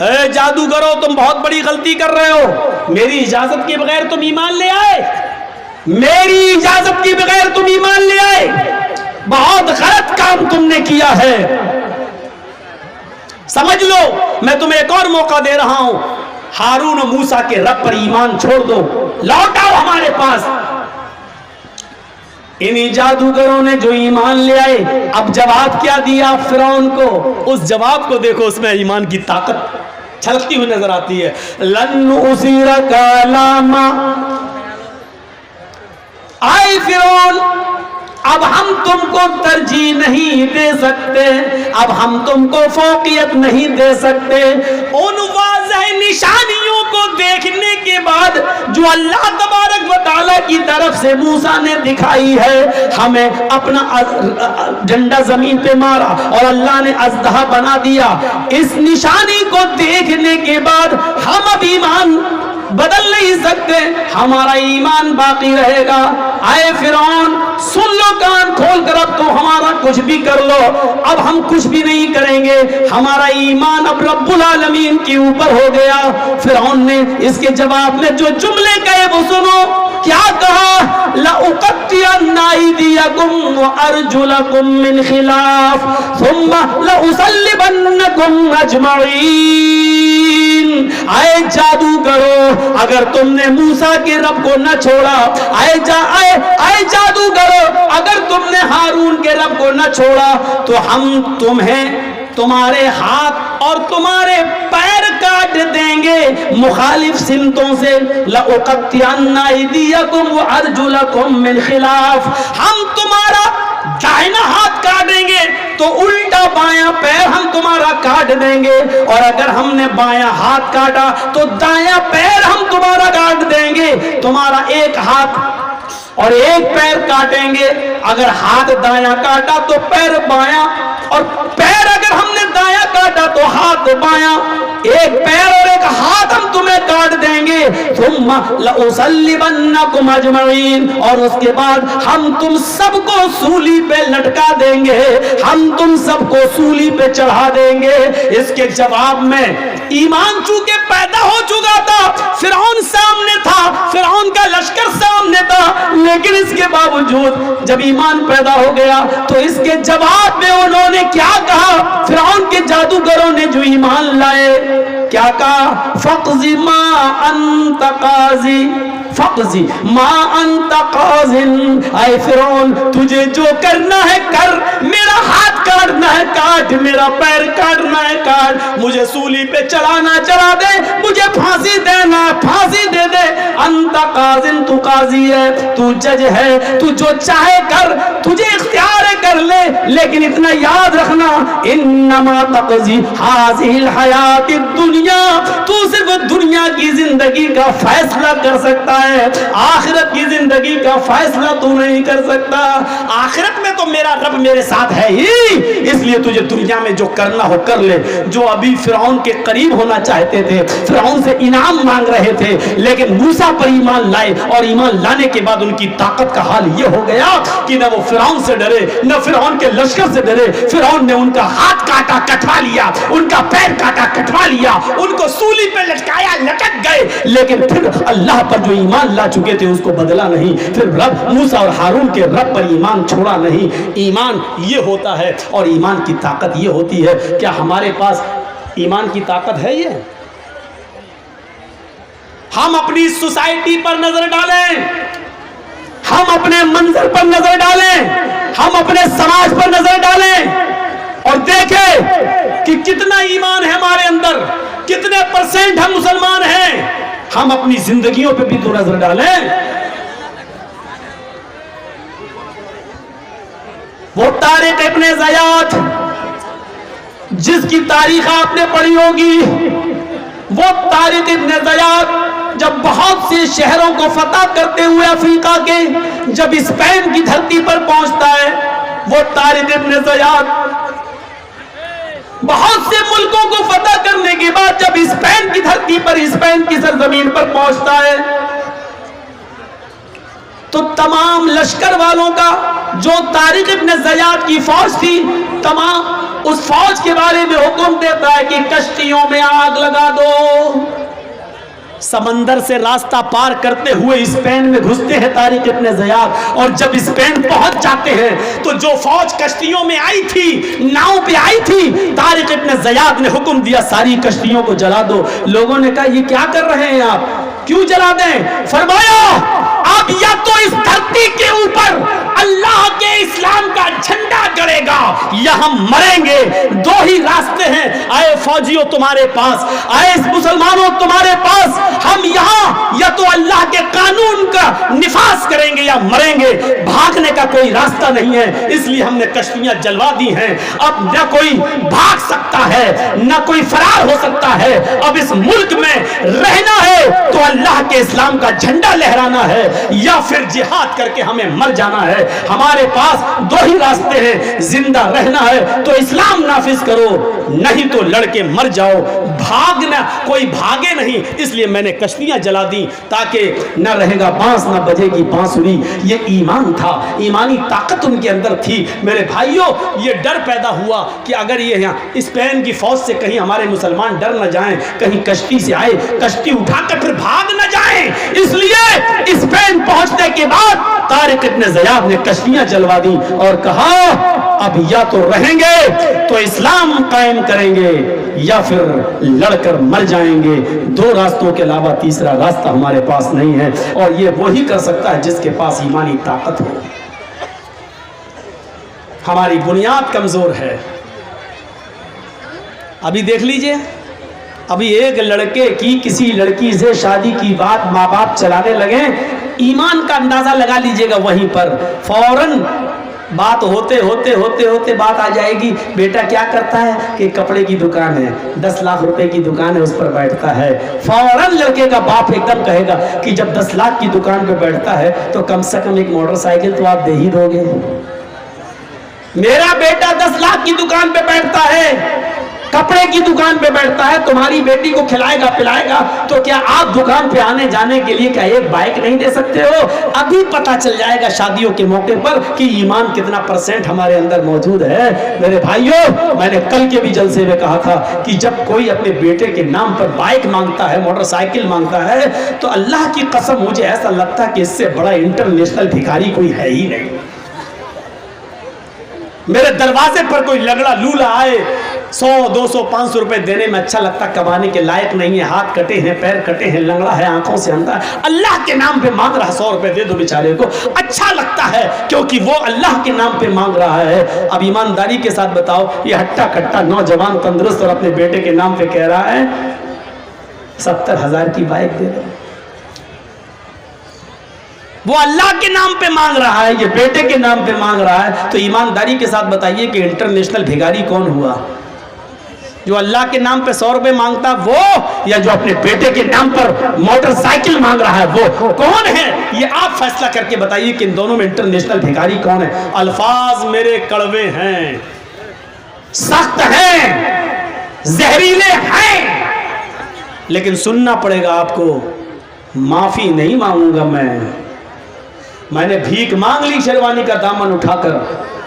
اے جادوگرو تم بہت بڑی غلطی کر رہے ہو, میری اجازت کے بغیر تم ایمان لے آئے, میری اجازت کے بغیر تم ایمان لے آئے, بہت غلط کام تم نے کیا ہے. سمجھ لو میں تمہیں ایک اور موقع دے رہا ہوں, ہارون و موسیٰ کے رب پر ایمان چھوڑ دو, لوٹ آؤ ہمارے پاس. انہی جادوگروں نے جو ایمان لے آئے, اب جواب کیا دیا فرعون کو؟ اس جواب کو دیکھو, اس میں ایمان کی طاقت چھلکتی ہوئی نظر آتی ہے. لن نؤثرک علی ما, آئے فرعون اب ہم تم کو ترجیح نہیں دے سکتے, اب ہم تم کو فوقیت نہیں دے سکتے. ان واضح نشانیوں کو دیکھنے کے بعد جو اللہ تبارک و تعالیٰ کی طرف سے موسیٰ نے دکھائی ہے, ہمیں اپنا جھنڈا زمین پہ مارا اور اللہ نے اژدہا بنا دیا, اس نشانی کو دیکھنے کے بعد ہم اب ایمان بدل نہیں سکتے, ہمارا ایمان باقی رہے گا. آئے فرعون سن لو کان کھول کر, اب تو ہمارا کچھ بھی کر لو, اب ہم کچھ بھی نہیں کریں گے, ہمارا ایمان اب رب العالمین کے اوپر ہو گیا. فرعون نے اس کے جواب میں جو جملے کہے وہ سنو, کیا کہا؟ لَأُقَطِّعَنَّ أَيْدِيَكُمْ وَأَرْجُلَكُمْ مِنْ خِلَافٍ ثُمَّ لَأُصَلِّبَنَّكُمْ أَجْمَعِينَ. آئے جادوگرو اگر تم نے موسیٰ کے رب کو نہ چھوڑا, آئے جادوگرو اگر تم نے ہارون کے رب کو نہ چھوڑا, تو ہم تمہیں تمہارے ہاتھ اور تمہارے پیر کاٹ دیں گے مخالف سمتوں سے. لَأُقَطِّعَنَّ أَيْدِيَكُمْ وَأَرْجُلَكُمْ مِنْ خِلَافٍ, ہم تمہارا دائنا ہاتھ کاٹیں گے تو الٹا بایاں پیر ہم تمہارا کاٹ دیں گے, اور اگر ہم نے بایاں ہاتھ کاٹا تو دایاں پیر ہم تمہارا کاٹ دیں گے. تمہارا ایک ہاتھ اور ایک پیر کاٹیں گے, اگر ہاتھ دایاں کاٹا تو پیر بایاں, اور پیر اگر ہم نے دایاں کاٹا تو ہاتھ بایاں, ایک پیر اور ایک ہاتھ ہم تمہیں کاٹ دیں گے. ثم لأصلبنکم اجمعین, اور اس کے بعد ہم تم سب کو سولی پہ لٹکا دیں گے, ہم تم سب کو سولی پہ چڑھا دیں گے. اس کے جواب میں ایمان چونکہ پیدا ہو چکا تھا, فرعون سامنے تھا, فرعون کا لشکر سامنے تھا, لیکن اس کے باوجود جب ایمان پیدا ہو گیا تو اس کے جواب میں انہوں نے کیا کہا؟ فرعون کے جادوگروں نے جو ایمان لائے کیا کہا؟ فَقْضِ مَا أَنْتَ قَاضِ, فَقْضِ مَا أَنْتَ قَاضٍ. اے فرعون تجھے جو کرنا ہے کر, میرا ہاتھ کاٹنا ہے کاٹ, میرا پیر کاٹنا ہے کاٹ, مجھے سولی پہ چڑھانا چڑھا دے, مجھے پھانسی دینا پھانسی دے دے. انت قاضٍ, تو قاضی ہے, تو جج ہے, تو جو چاہے کر, تجھے اختیار ہے کر لے, لیکن اتنا یاد رکھنا انما تقضی هذه الحیات الدنیا, تو صرف دنیا کی زندگی کا فیصلہ کر سکتا ہے, آخرت کی زندگی کا فیصلہ تو نہیں کر سکتا. آخرت میں تو تو میرا رب میرے ساتھ ہے ہی، اس لیے تجھے دنیا میں جو کرنا ہو کر لے۔ جو ابھی فرعون کے قریب ہونا چاہتے تھے، فرعون سے انعام مانگ رہے تھے، لیکن موسیٰ پر ایمان لائے، اور ایمان لانے کے بعد ان کی طاقت کا حال یہ ہو گیا کہ نہ وہ فرعون سے ڈرے، نہ فرعون کے لشکر سے ڈرے۔ فرعون نے ان کا ہاتھ کاٹا، کٹوا لیا، ان کا پیر کاٹا، کٹوا لیا، ان کو سولی پہ لٹکایا، لٹک گئے، لیکن پھر اللہ پر جو ایمان لا چکے تھے اس کو بدلا نہیں۔ پھر رب موسیٰ اور ہارون کے رب پر ایمان چھوڑا نہیں۔ ایمان یہ ہوتا ہے، اور ایمان کی طاقت یہ ہوتی ہے۔ کیا ہمارے پاس ایمان کی طاقت ہے؟ یہ ہم اپنی سوسائٹی پر نظر ڈالیں، ہم اپنے منظر پر نظر ڈالیں، ہم اپنے سماج پر نظر ڈالیں اور دیکھیں کہ کتنا ایمان ہے ہمارے اندر، کتنے پرسنٹ ہم مسلمان ہیں۔ ہم اپنی زندگیوں پہ بھی تو نظر ڈالیں۔ وہ طارق ابن زیاد جس کی تاریخ آپ نے پڑھی ہوگی، وہ طارق ابن زیاد جب بہت سے شہروں کو فتح کرتے ہوئے افریقہ کے جب اسپین کی دھرتی پر پہنچتا ہے، وہ طارق ابن زیاد بہت سے ملکوں کو فتح کرنے کے بعد جب اسپین کی دھرتی پر، اسپین کی سرزمین پر پہنچتا ہے، تو تمام لشکر والوں کا، جو طارق ابن زیاد کی فوج تھی، تمام اس فوج کے بارے میں حکم دیتا ہے کہ کشتیوں میں آگ لگا دو۔ سمندر سے راستہ پار کرتے ہوئے اسپین میں گھستے ہیں طارق ابن زیاد، اور جب اسپین پہنچ جاتے ہیں تو جو فوج کشتیوں میں آئی تھی، ناؤ پہ آئی تھی، طارق ابن زیاد نے حکم دیا ساری کشتیوں کو جلا دو۔ لوگوں نے کہا یہ کیا کر رہے ہیں آپ، کیوں جلا دیں؟ فرمایا اب یا تو اس دھرتی کے اوپر اللہ کے اسلام کا جھنڈا گڑے گا یا ہم مریں گے۔ دو ہی راستے ہیں، آئے فوجیوں تمہارے پاس، آئے مسلمانوں تمہارے پاس، ہم یہاں یا تو اللہ کے قانون کا نفاذ کریں گے یا مریں گے، بھاگنے کا کوئی راستہ نہیں ہے۔ اس لیے ہم نے کشتیاں جلوا دی ہیں، اب نہ کوئی بھاگ سکتا ہے نہ کوئی فرار ہو سکتا ہے، اب اس ملک میں رہنا ہے تو اللہ کے اسلام کا جھنڈا لہرانا ہے یا پھر جہاد کر کے ہمیں مر جانا ہے۔ ہمارے پاس دو ہی راستے ہیں، زندہ رہنا ہے تو اسلام نافذ کرو، نہیں تو لڑ کے مر جاؤ، بھاگنا کوئی بھاگے نہیں۔ اس لیے میں نے کشتیاں جلا دی تاکہ نہ رہے گا بانس نہ بجے گی بانسری۔ یہ ایمان تھا، ایمانی طاقت ان کے اندر تھی۔ میرے بھائیوں، یہ ڈر پیدا ہوا کہ اگر یہ یہاں اسپین کی فوج سے کہیں ہمارے مسلمان ڈر نہ جائیں، کہیں کشتی سے آئے، کشتی اٹھا کر پھر بھاگ نہ جائیں، اس لیے اسپین پہنچنے کے بعد طارق ابن زیاد نے کشتیاں جلوا دی اور کہا اب یا تو رہیں گے تو اسلام قائم کریں گے یا پھر لڑ کر مر جائیں گے، دو راستوں کے علاوہ تیسرا راستہ ہمارے پاس نہیں ہے۔ اور یہ وہی کر سکتا ہے جس کے پاس ایمانی طاقت ہو۔ ہماری بنیاد کمزور ہے۔ ابھی دیکھ لیجئے، ابھی ایک لڑکے کی کسی لڑکی سے شادی کی بات ماں باپ چلانے لگے، ایمان کا اندازہ لگا لیجئے گا، وہیں پر فوراً بات ہوتے بات آ جائے گی، بیٹا کیا کرتا ہے کہ کپڑے کی دکان ہے، 10 لاکھ روپے کی دکان ہے، اس پر بیٹھتا ہے۔ فوراً لڑکے کا باپ ایک دم کہے گا کہ جب 10 لاکھ کی دکان پہ بیٹھتا ہے تو کم سے کم ایک موٹر سائیکل تو آپ دے ہی دو گے۔ میرا بیٹا 10 لاکھ کی دکان پہ بیٹھتا ہے، کپڑے کی دکان پہ بیٹھتا ہے، تمہاری بیٹی کو کھلائے گا پلائے گا، تو کیا آپ دکان پہ آنے جانے کے لیے کیا ایک بائک نہیں دے سکتے ہو؟ ابھی پتا چل جائے گا شادیوں کے موقع پر کہ ایمان کتنا پرسنٹ ہمارے اندر موجود ہے۔ میرے بھائیوں، میں نے کل کے بھی جلسے میں کہا تھا کہ جب کوئی اپنے بیٹے کے نام پر بائک مانگتا ہے، موٹر سائیکل مانگتا ہے، تو اللہ کی قسم مجھے ایسا لگتا ہے کہ اس سے بڑا انٹرنیشنل بھکاری کوئی ہے ہی نہیں۔ میرے دروازے پر کوئی لگڑا لولا آئے، 100 200 500 روپے دینے میں اچھا لگتا، کمانے کے لائق نہیں ہے، ہاتھ کٹے ہیں، پیر کٹے ہیں، لنگڑا ہے، آنکھوں سے اندھا ہے، اللہ کے نام پہ مانگ رہا 100 روپے دے دو بیچارے کو، اچھا لگتا ہے کیونکہ وہ اللہ کے نام پہ مانگ رہا ہے۔ اب ایمانداری کے ساتھ بتاؤ، یہ ہٹا کٹا نوجوان تندرست اور اپنے بیٹے کے نام پہ کہہ رہا ہے 70,000 کی بائک دے دو، وہ اللہ کے نام پہ مانگ رہا ہے، یہ بیٹے کے نام پہ مانگ رہا ہے، تو ایمانداری کے ساتھ بتائیے کہ انٹرنیشنل بھیگاری کون ہوا؟ جو اللہ کے نام پہ 100 روپے مانگتا وہ، یا جو اپنے بیٹے کے نام پر موٹر سائیکل مانگ رہا ہے وہ کون ہے؟ یہ آپ فیصلہ کر کے بتائیے کہ ان دونوں میں انٹرنیشنل بھکاری کون ہے؟ الفاظ میرے کڑوے ہیں، سخت ہیں، زہریلے ہیں، لیکن سننا پڑے گا آپ کو۔ معافی نہیں مانگوں گا میں نے بھیک مانگ لی شیروانی کا دامن اٹھا کر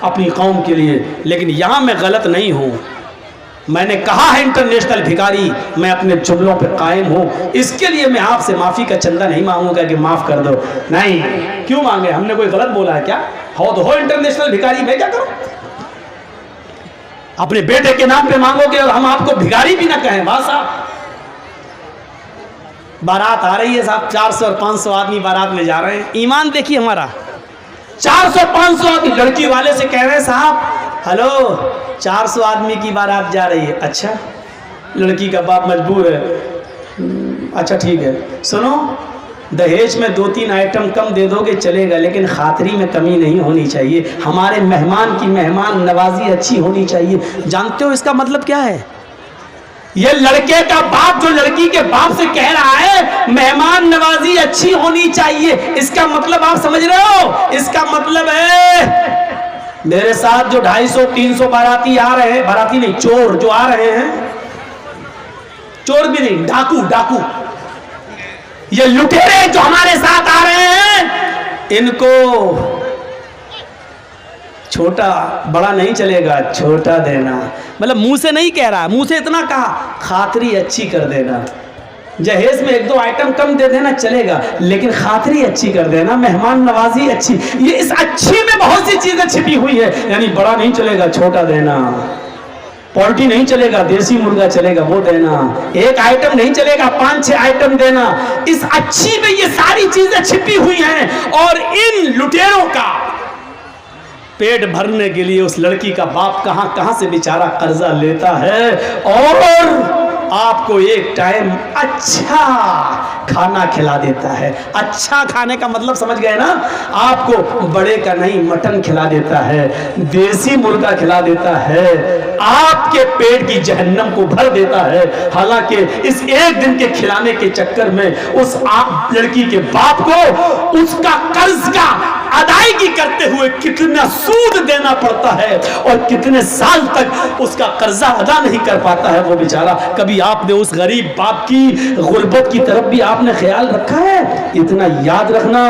اپنی قوم کے لیے، لیکن یہاں میں غلط نہیں ہوں۔ میں نے کہا ہے انٹرنیشنل بھکاری، میں اپنے جملوں پہ قائم ہوں، اس کے لیے میں آپ سے معافی کا چندہ نہیں مانگوں گا کہ معاف کر دو، نہیں۔ کیوں مانگے؟ ہم نے کوئی غلط بولا ہے کیا؟ ہو تو ہو انٹرنیشنل بھکاری، میں کیا کروں؟ اپنے بیٹے کے نام پہ مانگو گے اور ہم آپ کو بھکاری بھی نہ کہیں۔ بس صاحب بارات آ رہی ہے صاحب، 400 اور 500 آدمی بارات میں جا رہے ہیں، ایمان دیکھیے ہمارا، 400-500 آدمی، لڑکی والے سے کہہ رہے ہیں صاحب ہلو 400 آدمی کی بارات جا رہی ہے۔ اچھا، لڑکی کا باپ مجبور ہے، اچھا ٹھیک ہے، سنو دہیج میں 2-3 آئٹم کم دے دو گے چلے گا، لیکن خاطری میں کمی نہیں ہونی چاہیے، ہمارے مہمان کی مہمان نوازی اچھی ہونی چاہیے۔ جانتے ہو اس کا مطلب کیا ہے؟ یہ لڑکے کا باپ جو لڑکی کے باپ سے کہہ رہا ہے مہمان نوازی اچھی ہونی چاہیے، اس کا مطلب آپ سمجھ رہے ہو؟ اس کا مطلب ہے میرے ساتھ جو 250-300 باراتی آ رہے ہیں، باراتی نہیں چور جو آ رہے ہیں، چور بھی نہیں، ڈاکو، یہ لٹیرے جو ہمارے ساتھ آ رہے ہیں، ان کو چھوٹا بڑا نہیں چلے گا، چھوٹا دینا، مطلب منہ سے نہیں کہہ رہا، منہ سے اتنا کہا خاطری اچھی کر دینا، جہیز میں 1-2 آئٹم کم دے دینا چلے گا، لیکن خاطری اچھی کر دینا، مہمان نوازی اچھی۔ یہ اس اچھی میں بہت سی چیزیں چھپی ہوئی ہے، یعنی بڑا نہیں چلے گا، چھوٹا دینا، پولٹری نہیں چلے گا، دیسی مرغا چلے گا وہ دینا، 1 آئٹم نہیں چلے گا، 5-6 آئٹم دینا۔ اس اچھی میں یہ ساری چیزیں چھپی ہوئی ہیں، اور ان لٹیروں کا پیٹ بھرنے کے لیے اس لڑکی کا باپ کہاں سے بیچارہ قرضہ لیتا ہے، اور آپ کو ایک ٹائم اچھا کھانا کھلا دیتا ہے۔ اچھا کھانے کا مطلب سمجھ گئے نا؟ آپ کو بڑے کا نہیں مٹن کھلا دیتا ہے، دیسی مرغا کھلا دیتا ہے، آپ کے پیٹ کی جہنم کو بھر دیتا ہے، حالانکہ اس ایک دن کے کھلانے کے چکر میں اس لڑکی کے باپ کو اس کا قرض کا ادائیگی کرتے ہوئے کتنا سود دینا پڑتا ہے، اور کتنے سال تک اس کا قرضہ ادا نہیں کر پاتا ہے وہ بیچارہ۔ کبھی آپ نے اس غریب باپ کی غربت کی طرف بھی آپ نے خیال رکھا ہے؟ اتنا یاد رکھنا،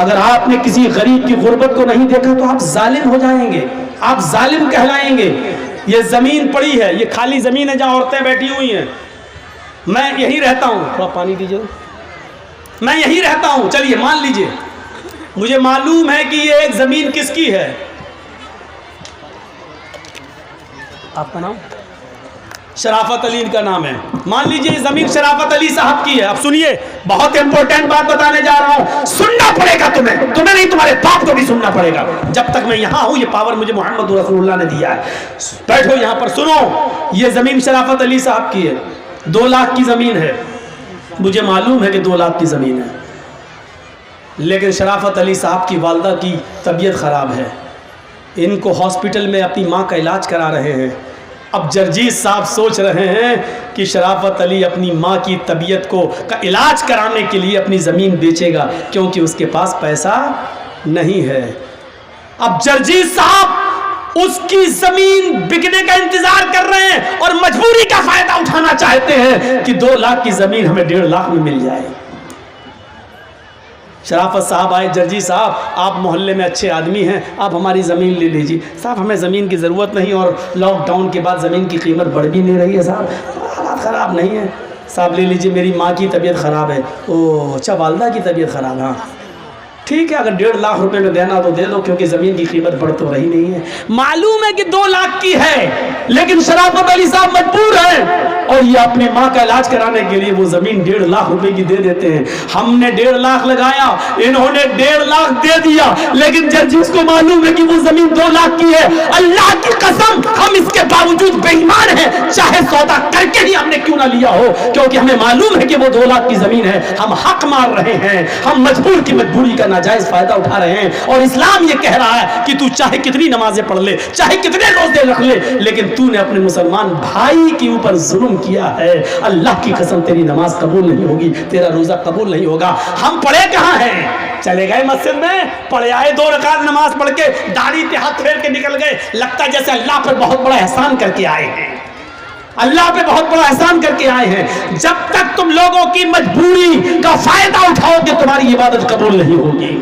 اگر آپ نے کسی غریب کی غربت کو نہیں دیکھا تو آپ ظالم ہو جائیں گے، آپ ظالم کہلائیں گے۔ یہ زمین پڑی ہے، یہ خالی زمین ہے جہاں عورتیں بیٹھی ہوئی ہیں، میں یہی رہتا ہوں، تھوڑا پانی دیجیے، میں یہی رہتا ہوں، چلیے مان لیجیے، مجھے معلوم ہے کہ یہ ایک زمین کس کی ہے، آپ کا نام؟ شرافت علی کا نام ہے، مان لیجئے یہ زمین شرافت علی صاحب کی ہے۔ اب سنیے، بہت امپورٹنٹ بات بتانے جا رہا ہوں، سننا پڑے گا تمہیں نہیں، تمہارے باپ کو بھی سننا پڑے گا۔ جب تک میں یہاں ہوں، یہ پاور مجھے محمد رسول اللہ نے دیا ہے۔ بیٹھو یہاں پر، سنو، یہ زمین شرافت علی صاحب کی ہے، 2 لاکھ کی زمین ہے، مجھے معلوم ہے کہ 2 لاکھ کی زمین ہے، لیکن شرافت علی صاحب کی والدہ کی طبیعت خراب ہے، ان کو ہاسپٹل میں اپنی ماں کا علاج کرا رہے ہیں۔ اب جرجیت صاحب سوچ رہے ہیں کہ شرافت علی اپنی ماں کی طبیعت کا علاج کرانے کے لیے اپنی زمین بیچے گا، کیونکہ اس کے پاس پیسہ نہیں ہے۔ اب جرجیت صاحب اس کی زمین بکنے کا انتظار کر رہے ہیں، اور مجبوری کا فائدہ اٹھانا چاہتے ہیں کہ 2 لاکھ کی زمین ہمیں 1.5 لاکھ میں مل جائے۔ شرافت صاحب آئے، جرجی صاحب آپ محلے میں اچھے آدمی ہیں، آپ ہماری زمین لے لیجیے۔ صاحب ہمیں زمین کی ضرورت نہیں، اور لاک ڈاؤن کے بعد زمین کی قیمت بڑھ بھی نہیں رہی ہے، صاحب حالات خراب نہیں ہے، صاحب لے لیجیے، میری ماں کی طبیعت خراب ہے۔ اوہ اچھا، والدہ کی طبیعت خراب ہے، ہاں ٹھیک ہے، اگر 1.5 لاکھ روپے میں دینا تو دے دو، کیونکہ زمین کی قیمت بڑھ تو رہی نہیں ہے۔ معلوم ہے کہ 2 لاکھ کی ہے، لیکن شرافت علی صاحب مجبور ہیں، اور یہ اپنی ماں کا علاج کرانے کے لیے وہ زمین 1.5 لاکھ روپے کی دے دیتے ہیں. ہم نے 1.5 لاکھ لگایا, انہوں نے 1.5 لاکھ دے دیا, لیکن جس کو معلوم ہے کہ وہ زمین 2 لاکھ کی ہے, اللہ کی قسم ہم اس کے باوجود بے ایمان ہیں, چاہے سودا کر کے ہی ہم نے کیوں نہ لیا ہو, کیونکہ ہمیں معلوم ہے کہ وہ 2 لاکھ کی زمین ہے. ہم حق مار رہے ہیں, ہم مجبور کی مجبوری کا ناجائز فائدہ اٹھا رہے ہیں. اور اسلام یہ کہہ رہا ہے کہ تو چاہے کتنی نمازیں پڑھ لے, چاہے کتنے روزے رکھ لے, لیکن تو نے اپنے مسلمان بھائی کے اوپر ظلم کیا ہے, اللہ کی قسم تیری نماز قبول نہیں ہوگی, تیرا روزہ قبول نہیں ہوگا. ہم پڑھے کہاں ہیں؟ چلے گئے مسجد میں, پڑھے آئے 2 رکعت نماز پڑھ کے داڑھی پہ ہاتھ پھیر کے نکل گئے, لگتا ہے جیسے اللہ پر بہت بڑا احسان کر کے آئے ہیں, اللہ پہ بہت بڑا احسان کر کے آئے ہیں. جب تک تم لوگوں کی مجبوری کا فائدہ اٹھاؤ گے تمہاری عبادت قبول نہیں ہوگی.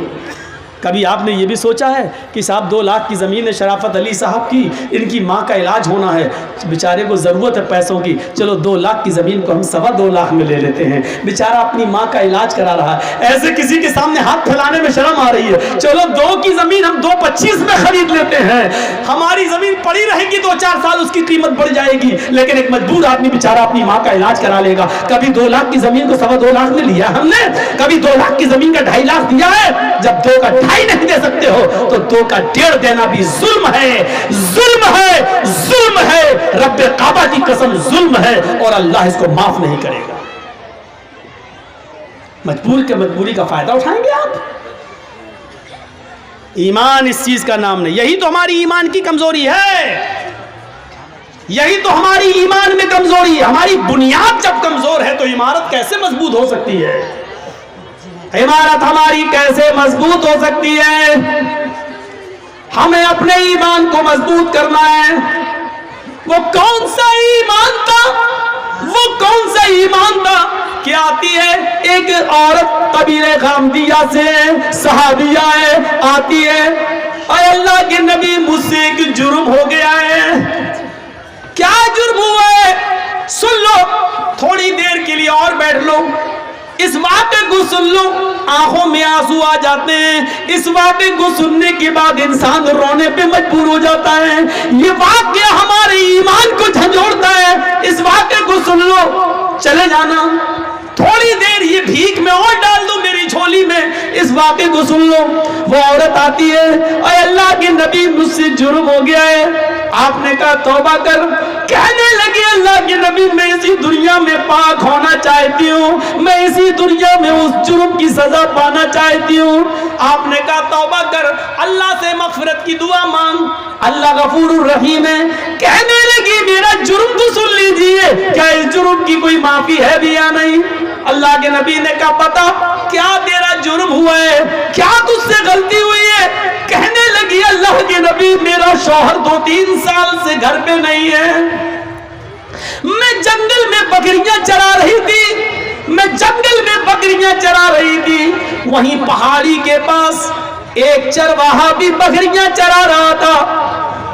کبھی آپ نے یہ بھی سوچا ہے کہ صاحب 2 لاکھ کی زمین ہے شرافت علی صاحب کی, ان کی ماں کا علاج ہونا ہے, بیچارے کو ضرورت ہے پیسوں کی, چلو 2 لاکھ کی زمین کو ہم 2.25 لاکھ میں لے لیتے ہیں, بیچارہ اپنی ماں کا علاج کرا رہا ہے. ایسے کسی کے سامنے ہاتھ پھیلانے میں شرم آ رہی ہے, چلو 2 کی زمین ہم 2.25 میں خرید لیتے ہیں, ہماری زمین پڑی رہے گی 2-4 سال, اس کی قیمت بڑھ جائے گی, لیکن ایک مجبور آدمی بیچارہ اپنی ماں کا علاج کرا لے گا. کبھی 2 لاکھ کی زمین کو 2.25 لاکھ میں لیا ہم نے, کبھی 2 لاکھ کی زمین کا 2.5 لاکھ دیا ہے. جب 2 کا 2.5 نہیں دے سکتے ہو تو 2 کا 1.5 دینا بھی ظلم ہے, ظلم ہے, ظلم ہے, رب کعبہ کی قسم ظلم ہے, اور اللہ اس کو معاف نہیں کرے گا. مجبور کے مجبوری کا فائدہ اٹھائیں گے آپ؟ ایمان اس چیز کا نام نہیں. یہی تو ہماری ایمان کی کمزوری ہے, یہی تو ہماری ایمان میں کمزوری ہے. ہماری بنیاد جب کمزور ہے تو عمارت کیسے مضبوط ہو سکتی ہے؟ عمارت ہماری کیسے مضبوط ہو سکتی ہے؟ ہمیں اپنے ایمان کو مضبوط کرنا ہے. وہ کون سا ایمان تھا, وہ کون سا ایمان تھا کہ آتی ہے ایک عورت قبیلہ غامدیہ سے, صحابیہ ہے, آتی ہے, اے اللہ کے نبی مجھ سے ایک جرم ہو گیا ہے. کیا جرم ہوا ہے؟ سن لو, تھوڑی دیر کے لیے اور بیٹھ لو, اس واقعے کو سن لو. آنکھوں میں آنسو آ جاتے ہیں, اس واقعے کو سننے کے بعد انسان رونے پہ مجبور ہو جاتا ہے. یہ واقعہ ہمارے ایمان کو جھنجھوڑتا ہے. اس واقعے کو سن لو, چلے جانا, تھوڑی دیر یہ بھیک میں اور ڈال دو میری جھولی میں, اس واقعے کو سن لو. وہ عورت آتی ہے, اے اللہ کے نبی مجھ سے جرم ہو گیا ہے. آپ نے کہا توبہ کر. کہنے لگے اللہ کے نبی میں اسی دنیا میں پاک ہونا چاہتی ہوں, میں اسی دنیا میں اس جرم کی سزا پانا چاہتی ہوں. آپ نے کہا توبہ کر, اللہ سے مغفرت کی دعا مانگ, اللہ غفور الرحیم ہے. کہنے لگی میرا جرم تو سن لیجئے, کیا اس جرم کی کوئی معافی ہے بھی یا نہیں؟ اللہ کے نبی نے کہا بتا کیا تیرا جرم ہوا ہے, کیا تجھ سے غلطی ہوئی ہے؟ کہنے لگی اللہ کے نبی میرا شوہر 2-3 سال سے گھر پہ نہیں ہے, میں جنگل میں بکریاں چرا رہی تھی, میں جنگل میں بکریاں چرا رہی تھی, وہیں پہاڑی کے پاس ایک چرواہا بھی بکریاں چرا رہا تھا.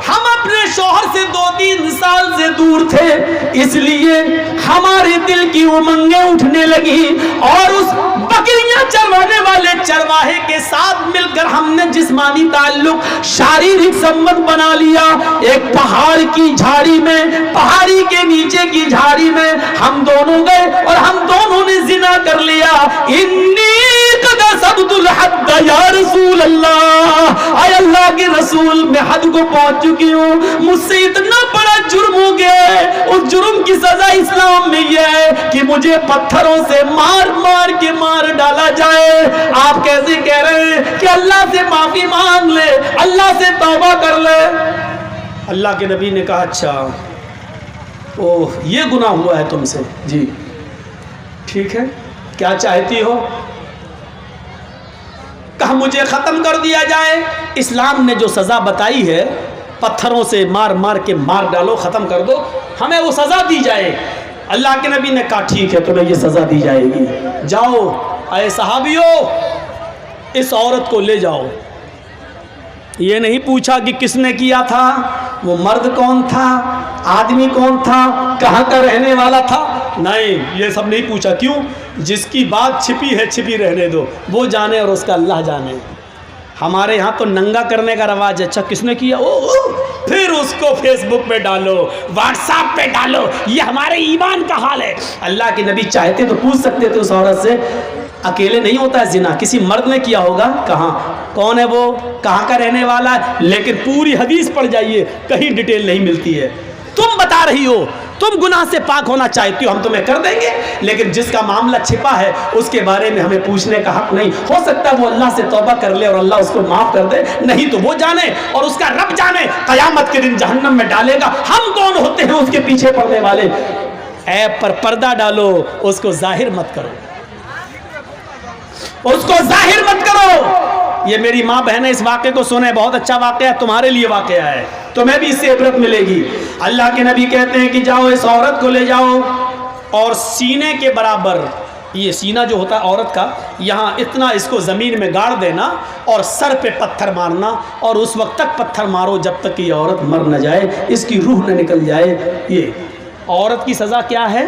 ہم اپنے شوہر سے 2-3 سال سے دور تھے, اس لیے ہمارے دل کی امنگیں اٹھنے لگی, اور اس بکریاں چروانے والے چرواہے کے ساتھ مل کر ہم نے جسمانی تعلق, شاریرک سمبند بنا لیا. ایک پہاڑ کی جھاڑی میں, پہاڑی کے نیچے کی جھاڑی میں ہم دونوں گئے اور ہم دونوں نے زنا کر لیا. انی قد صبت الحد یا رسول اللہ, اے اللہ کے رسول میں حد کو پہنچ چکی ہوں, مجھ سے اتنا بڑا جرم ہو گیا ہے. اس جرم کی سزا اسلام میں یہ ہے کہ مجھے پتھروں سے مار مار کے مار ڈالا جائے. آپ کیسے کہہ رہے ہیں کہ اللہ سے معافی مانگ لے, اللہ سے توبہ کر لے؟ اللہ کے نبی نے کہا اچھا اوہ یہ گناہ ہوا ہے تم سے, جی ٹھیک ہے, کیا چاہتی ہو؟ کہا مجھے ختم کر دیا جائے. اسلام نے جو سزا بتائی ہے پتھروں سے مار مار کے مار ڈالو, ختم کر دو, ہمیں وہ سزا دی جائے. اللہ کے نبی نے کہا ٹھیک ہے تمہیں یہ سزا دی جائے گی, جاؤ اے صحابیو اس عورت کو لے جاؤ. یہ نہیں پوچھا کہ کس نے کیا تھا, وہ مرد کون تھا, آدمی کون تھا, کہاں کا رہنے والا تھا, نہیں یہ سب نہیں پوچھا. کیوں؟ جس کی بات چھپی ہے چھپی رہنے دو, وہ جانے اور اس کا اللہ جانے. ہمارے ہاں تو ننگا کرنے کا رواج ہے, اچھا کس نے کیا, پھر اس کو فیس بک پہ ڈالو، واٹس ایپ پہ ڈالو، یہ ہمارے ایمان کا حال ہے۔ اللہ کے نبی چاہتے تو پوچھ سکتے تھے اس عورت سے، اکیلے نہیں ہوتا ہے زنا، کسی مرد نے کیا ہوگا، کہاں، کون ہے وہ، کہاں کا رہنے والا ہے، لیکن پوری حدیث پڑھ جائیے کہیں ڈیٹیل نہیں ملتی ہے۔ تم بتا رہی ہو تم گناہ سے پاک ہونا چاہتی ہو، ہم تمہیں کر دیں گے، لیکن جس کا معاملہ چھپا ہے اس کے بارے میں ہمیں پوچھنے کا حق نہیں۔ ہو سکتا ہے وہ اللہ سے توبہ کر لے اور اللہ اس کو معاف کر دے، نہیں تو وہ جانے اور اس کا رب جانے، قیامت کے دن جہنم میں ڈالے گا۔ ہم کون ہوتے ہیں اس کے پیچھے پڑنے والے؟ عیب پر پردہ ڈالو، اس کو ظاہر مت کرو، اس کو ظاہر مت کرو۔ یہ میری ماں بہنیں اس واقعے کو سنیں، بہت اچھا واقعہ ہے، تمہارے لیے واقعہ ہے، تمہیں بھی اس سے عبرت ملے گی۔ اللہ کے نبی کہتے ہیں کہ جاؤ اس عورت کو لے جاؤ اور سینے کے برابر، یہ سینہ جو ہوتا ہے عورت کا، یہاں اتنا اس کو زمین میں گاڑ دینا اور سر پہ پتھر مارنا، اور اس وقت تک پتھر مارو جب تک کہ یہ عورت مر نہ جائے، اس کی روح نہ نکل جائے۔ یہ عورت کی سزا کیا ہے؟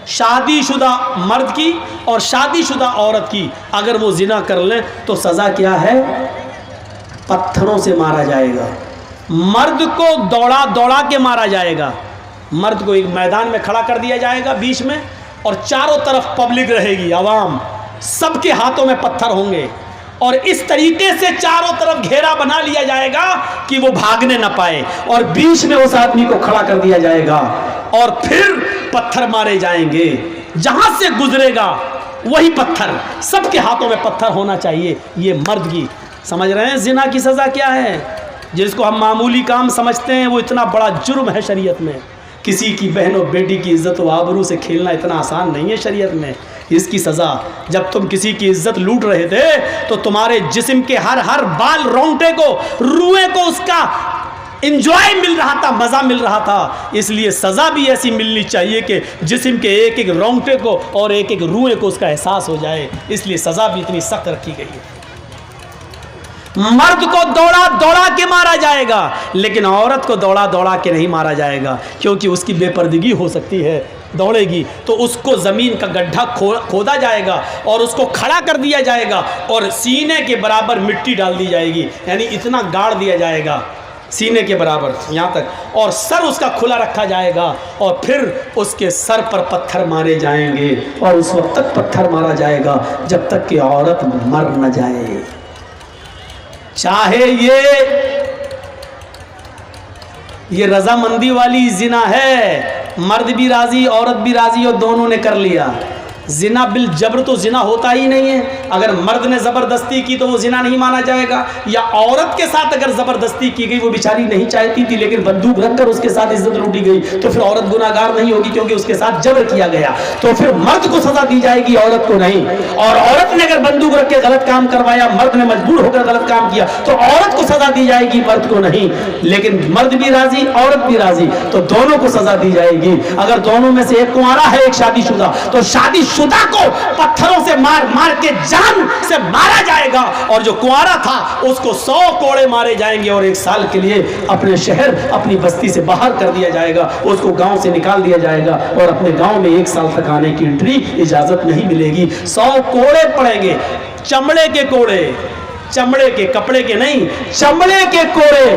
شادی شدہ مرد کی اور شادی شدہ عورت کی اگر وہ زنا کر لیں تو سزا کیا ہے؟ پتھروں سے مارا جائے گا۔ مرد کو دوڑا دوڑا کے مارا جائے گا، مرد کو ایک میدان میں کھڑا کر دیا جائے گا بیچ میں، اور چاروں طرف پبلک رہے گی، عوام، سب کے ہاتھوں میں پتھر ہوں گے، اور اس طریقے سے چاروں طرف گھیرا بنا لیا جائے گا کہ وہ بھاگنے نہ پائے، اور بیچ میں اس آدمی کو کھڑا کر دیا جائے گا، اور پھر پتھر مارے جائیں گے، جہاں سے گزرے گا وہی پتھر، سب کے ہاتھوں میں پتھر ہونا چاہیے۔ یہ مرد کی، سمجھ رہے ہیں زنا کی سزا کیا ہے؟ جس کو ہم معمولی کام سمجھتے ہیں وہ اتنا بڑا جرم ہے شریعت میں۔ کسی کی بہن و بیٹی کی عزت و آبرو سے کھیلنا اتنا آسان نہیں ہے شریعت میں۔ اس کی سزا، جب تم کسی کی عزت لوٹ رہے تھے تو تمہارے جسم کے ہر بال رونگٹے کو، روئے کو اس کا انجوائے مل رہا تھا، مزہ مل رہا تھا، اس لیے سزا بھی ایسی ملنی چاہیے کہ جسم کے ایک ایک رونگٹے کو اور ایک ایک روئے کو اس کا احساس ہو جائے، اس لیے سزا بھی اتنی سخت رکھی گئی ہے۔ مرد کو دوڑا دوڑا کے مارا جائے گا، لیکن عورت کو دوڑا دوڑا کے نہیں مارا جائے گا، کیونکہ اس کی بے پردگی ہو سکتی ہے، دوڑے گی تو اس کو زمین کا گڈھا کھودا جائے گا اور اس کو کھڑا کر دیا جائے گا اور سینے کے برابر مٹی ڈال دی جائے گی، یعنی اتنا گاڑ دیا جائے گا سینے کے برابر یہاں تک، اور سر اس کا کھلا رکھا جائے گا، اور پھر اس کے سر پر پتھر مارے جائیں گے، اور اس وقت تک پتھر مارا جائے گا جب تک کہ عورت مر نہ جائے۔ چاہے یہ رضامندی والی زنا ہے، مرد بھی راضی عورت بھی راضی اور دونوں نے کر لیا۔ زنا بالجبر تو زنا ہوتا ہی نہیں ہے، اگر مرد نے زبردستی کی تو وہ زنا نہیں مانا جائے گا، یا عورت کے ساتھ اگر زبردستی کی گئی، وہ بیچاری نہیں چاہتی تھی لیکن بندوق رکھ کر اس کے ساتھ عزت لوٹی گئی، تو پھر عورت گناہگار نہیں ہوگی کیونکہ اس کے ساتھ جبر کیا گیا، تو پھر مرد کو سزا دی جائے گی، عورت کو نہیں۔ اور عورت نے اگر بندوق رکھ کے غلط کام کروایا، مرد نے مجبور ہو کر غلط کام کیا، تو عورت کو سزا دی جائے گی، مرد کو نہیں۔ لیکن مرد بھی راضی عورت بھی راضی تو دونوں کو سزا دی جائے گی۔ اگر دونوں میں سے ایک کنوارا ہے ایک شادی شدہ، تو شادی شدہ کو پتھروں سے مار مار کے جان سے مارا جائے گا، اور جو کنوارا تھا اس کو 100 کوڑے مارے جائیں گے، اور 1 سال کے لیے اپنے شہر اپنی بستی سے باہر کر دیا جائے گا، اس کو گاؤں سے نکال دیا جائے گا، اور اپنے گاؤں میں 1 سال تک آنے کی انٹری اجازت نہیں ملے گی۔ 100 کوڑے پڑیں گے، چمڑے کے کوڑے، چمڑے کے، کپڑے کے نہیں، چمڑے کے کوڑے۔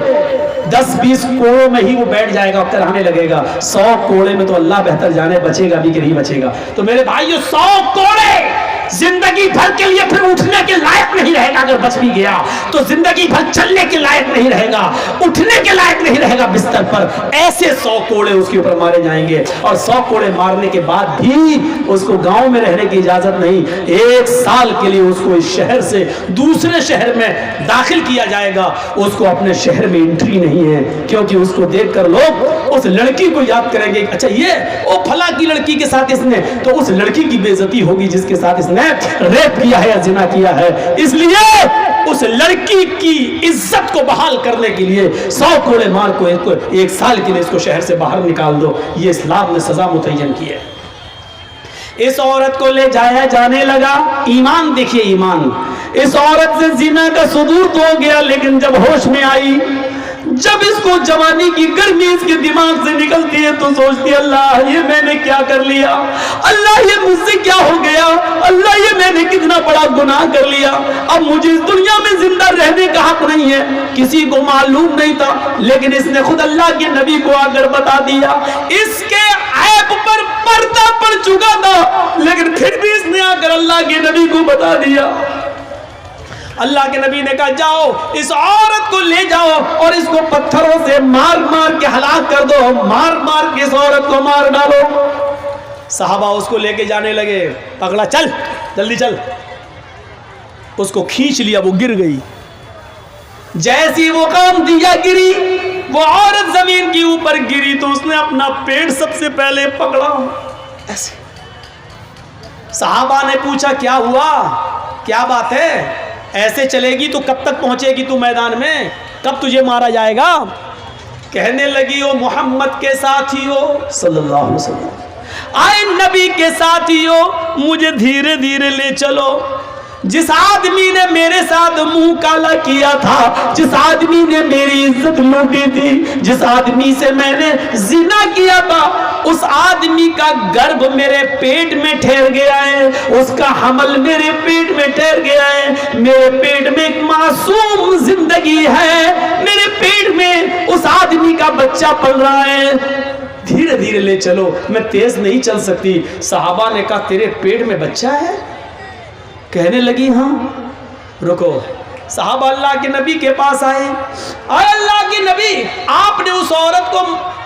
10-20 کوڑوں میں ہی وہ بیٹھ جائے گا، کرانے لگے گا۔ 100 کوڑے میں تو اللہ بہتر جانے بچے گا بھی کہ نہیں بچے گا۔ تو میرے بھائیو 100 کوڑے زندگی بھر کے لیے پھر اٹھنے کے لائق نہیں رہے گا، اگر بچ بھی گیا تو زندگی بھر چلنے کے لائق نہیں رہے گا، اٹھنے کے لائق نہیں رہے گا بستر پر۔ ایسے 100 کوڑے اس کے اوپر مارے جائیں گے، اور 100 کوڑے مارنے کے بعد بھی اس کو گاؤں میں رہنے کی اجازت نہیں۔ 1 سال کے لیے اس کو اس شہر سے دوسرے شہر میں داخل کیا جائے گا، اس کو اپنے شہر میں انٹری نہیں ہے، کیونکہ اس کو دیکھ کر لوگ اس لڑکی کو یاد کریں گے، اچھا یہ وہ پھلا کی لڑکی کے ساتھ اس نے، تو اس لڑکی کی بے عزتی ہوگی جس کے ساتھ اس نے ریپ کیا ہے یا زنا کیا ہے۔ اس لیے اس لڑکی کی عزت کو بحال کرنے کے لیے 100 کوڑے مار کو 1 سال کے لیے اس کو شہر سے باہر نکال دو، یہ اسلام نے سزا متعین کی ہے۔ اس عورت کو لے جایا جانے لگا، ایمان دیکھیے ایمان، اس عورت سے زنا کا صدور تو ہو گیا، لیکن جب ہوش میں آئی جب اس کو جوانی کی گرمی اس کے دماغ سے نکلتی ہے تو سوچتی ہے اللہ یہ میں نے کیا کر لیا، اللہ یہ مجھ سے کیا ہو گیا، اللہ یہ میں نے کتنا بڑا گناہ کر لیا، اب مجھے اس دنیا میں زندہ رہنے کا حق نہیں ہے۔ کسی کو معلوم نہیں تھا لیکن اس نے خود اللہ کے نبی کو آ کر بتا دیا۔ اس کے عیب پر پردہ پڑ چکا تھا لیکن پھر بھی اس نے آ کر اللہ کے نبی کو بتا دیا۔ اللہ کے نبی نے کہا جاؤ اس عورت کو لے جاؤ اور اس کو پتھروں سے مار مار کے ہلاک کر دو، مار مار کے اس عورت کو مار ڈالو۔ صحابہ اس کو لے کے جانے لگے، پکڑا چل جلدی چل، اس کو کھینچ لیا، وہ گر گئی۔ جیسی وہ کام دیا گری، وہ عورت زمین کے اوپر گری تو اس نے اپنا پیٹ سب سے پہلے پکڑا ایسے۔ صحابہ نے پوچھا کیا ہوا، کیا بات ہے، ایسے چلے گی تو کب تک پہنچے گی تو میدان میں، کب تجھے مارا جائے گا؟ کہنے لگی وہ محمد کے ساتھیو صلی اللہ علیہ وسلم، آئے نبی کے ساتھیو مجھے دھیرے دھیرے لے چلو۔ جس آدمی نے میرے ساتھ منہ کالا کیا تھا، جس آدمی نے میری عزت لوٹی تھی، جس آدمی سے میں نے زنا کیا تھا، اس آدمی کا گرب میرے پیٹ میں ٹھہر گیا ہے، اس کا حمل میرے پیٹ میں ٹھہر گیا ہے، میرے پیٹ میں ایک معصوم زندگی ہے، میرے پیٹ میں اس آدمی کا بچہ پل رہا ہے، دھیرے دھیرے لے چلو، میں تیز نہیں چل سکتی۔ صحابہ نے کہا تیرے پیٹ میں بچہ ہے؟ کہنے لگی ہاں۔ رکو، صحابہ اللہ کے نبی کے پاس آئے، اے اللہ کے نبی آپ نے اس عورت کو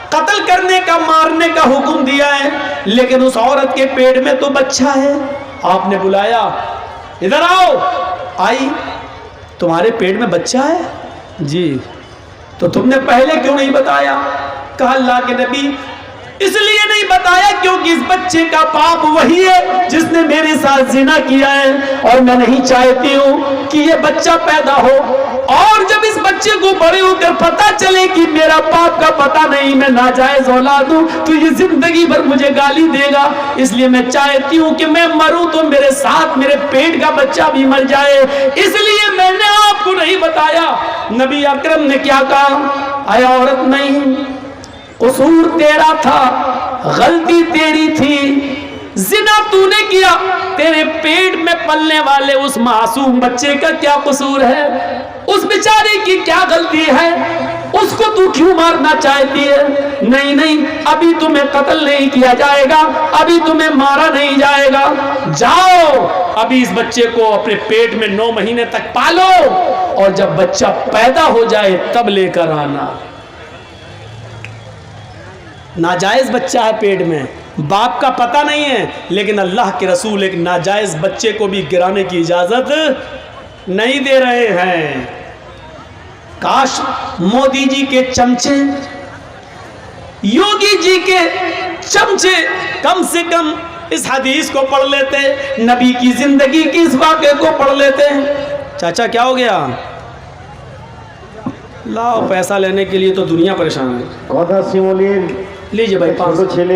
قتل کرنے کا، مارنے کا حکم دیا ہے لیکن اس عورت کے پیٹ میں تو بچہ ہے۔ آپ نے بلایا، ادھر آؤ۔ آئی، تمہارے پیٹ میں بچہ ہے؟ جی۔ تو تم نے پہلے کیوں نہیں بتایا؟ کہا اللہ کے نبی اس لیے نہیں بتایا کیونکہ اس بچے کا باپ وہی ہے جس نے میرے ساتھ زنا کیا ہے اور میں نہیں چاہتی ہوں کہ یہ بچہ پیدا ہو، اور جب اس بچے کو بڑے ہو کر پتا چلے کہ میرا باپ کا پتہ نہیں، میں ناجائز اولاد ہوں، تو یہ زندگی بھر مجھے گالی دے گا، اس لیے میں چاہتی ہوں کہ میں مروں تو میرے ساتھ میرے پیٹ کا بچہ بھی مر جائے، اس لیے میں نے آپ کو نہیں بتایا۔ نبی اکرم نے کیا کہا، اے عورت نہیں، قصور تیرا تھا، غلطی تیری تھی، زنا تو نے کیا، تیرے پیٹ میں پلنے والے اس معصوم بچے کا کیا قصور ہے، اس بیچارے کی کیا غلطی ہے، اس کو تو کیوں مارنا چاہتی ہے؟ نہیں نہیں، ابھی تمہیں قتل نہیں کیا جائے گا، ابھی تمہیں مارا نہیں جائے گا، جاؤ ابھی اس بچے کو اپنے پیٹ میں 9 مہینے تک پالو اور جب بچہ پیدا ہو جائے تب لے کر آنا۔ ناجائز بچہ ہے پیٹ میں، باپ کا پتہ نہیں ہے، لیکن اللہ کے رسول ایک ناجائز بچے کو بھی گرانے کی اجازت نہیں دے رہے ہیں۔ کاش مودی جی کے چمچے، یوگی جی کے چمچے کم سے کم اس حدیث کو پڑھ لیتے، نبی کی زندگی کی اس واقعے کو پڑھ لیتے۔ چاچا کیا ہو گیا؟ لاؤ پیسہ لینے کے لیے تو دنیا پریشان ہے۔ لیجئے بھائی 500 ছেলে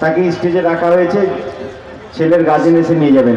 তাকে স্টেজে রাখা হয়েছে, ছেলের গার্জিয়ান এসে নিয়ে যাবেন।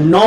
9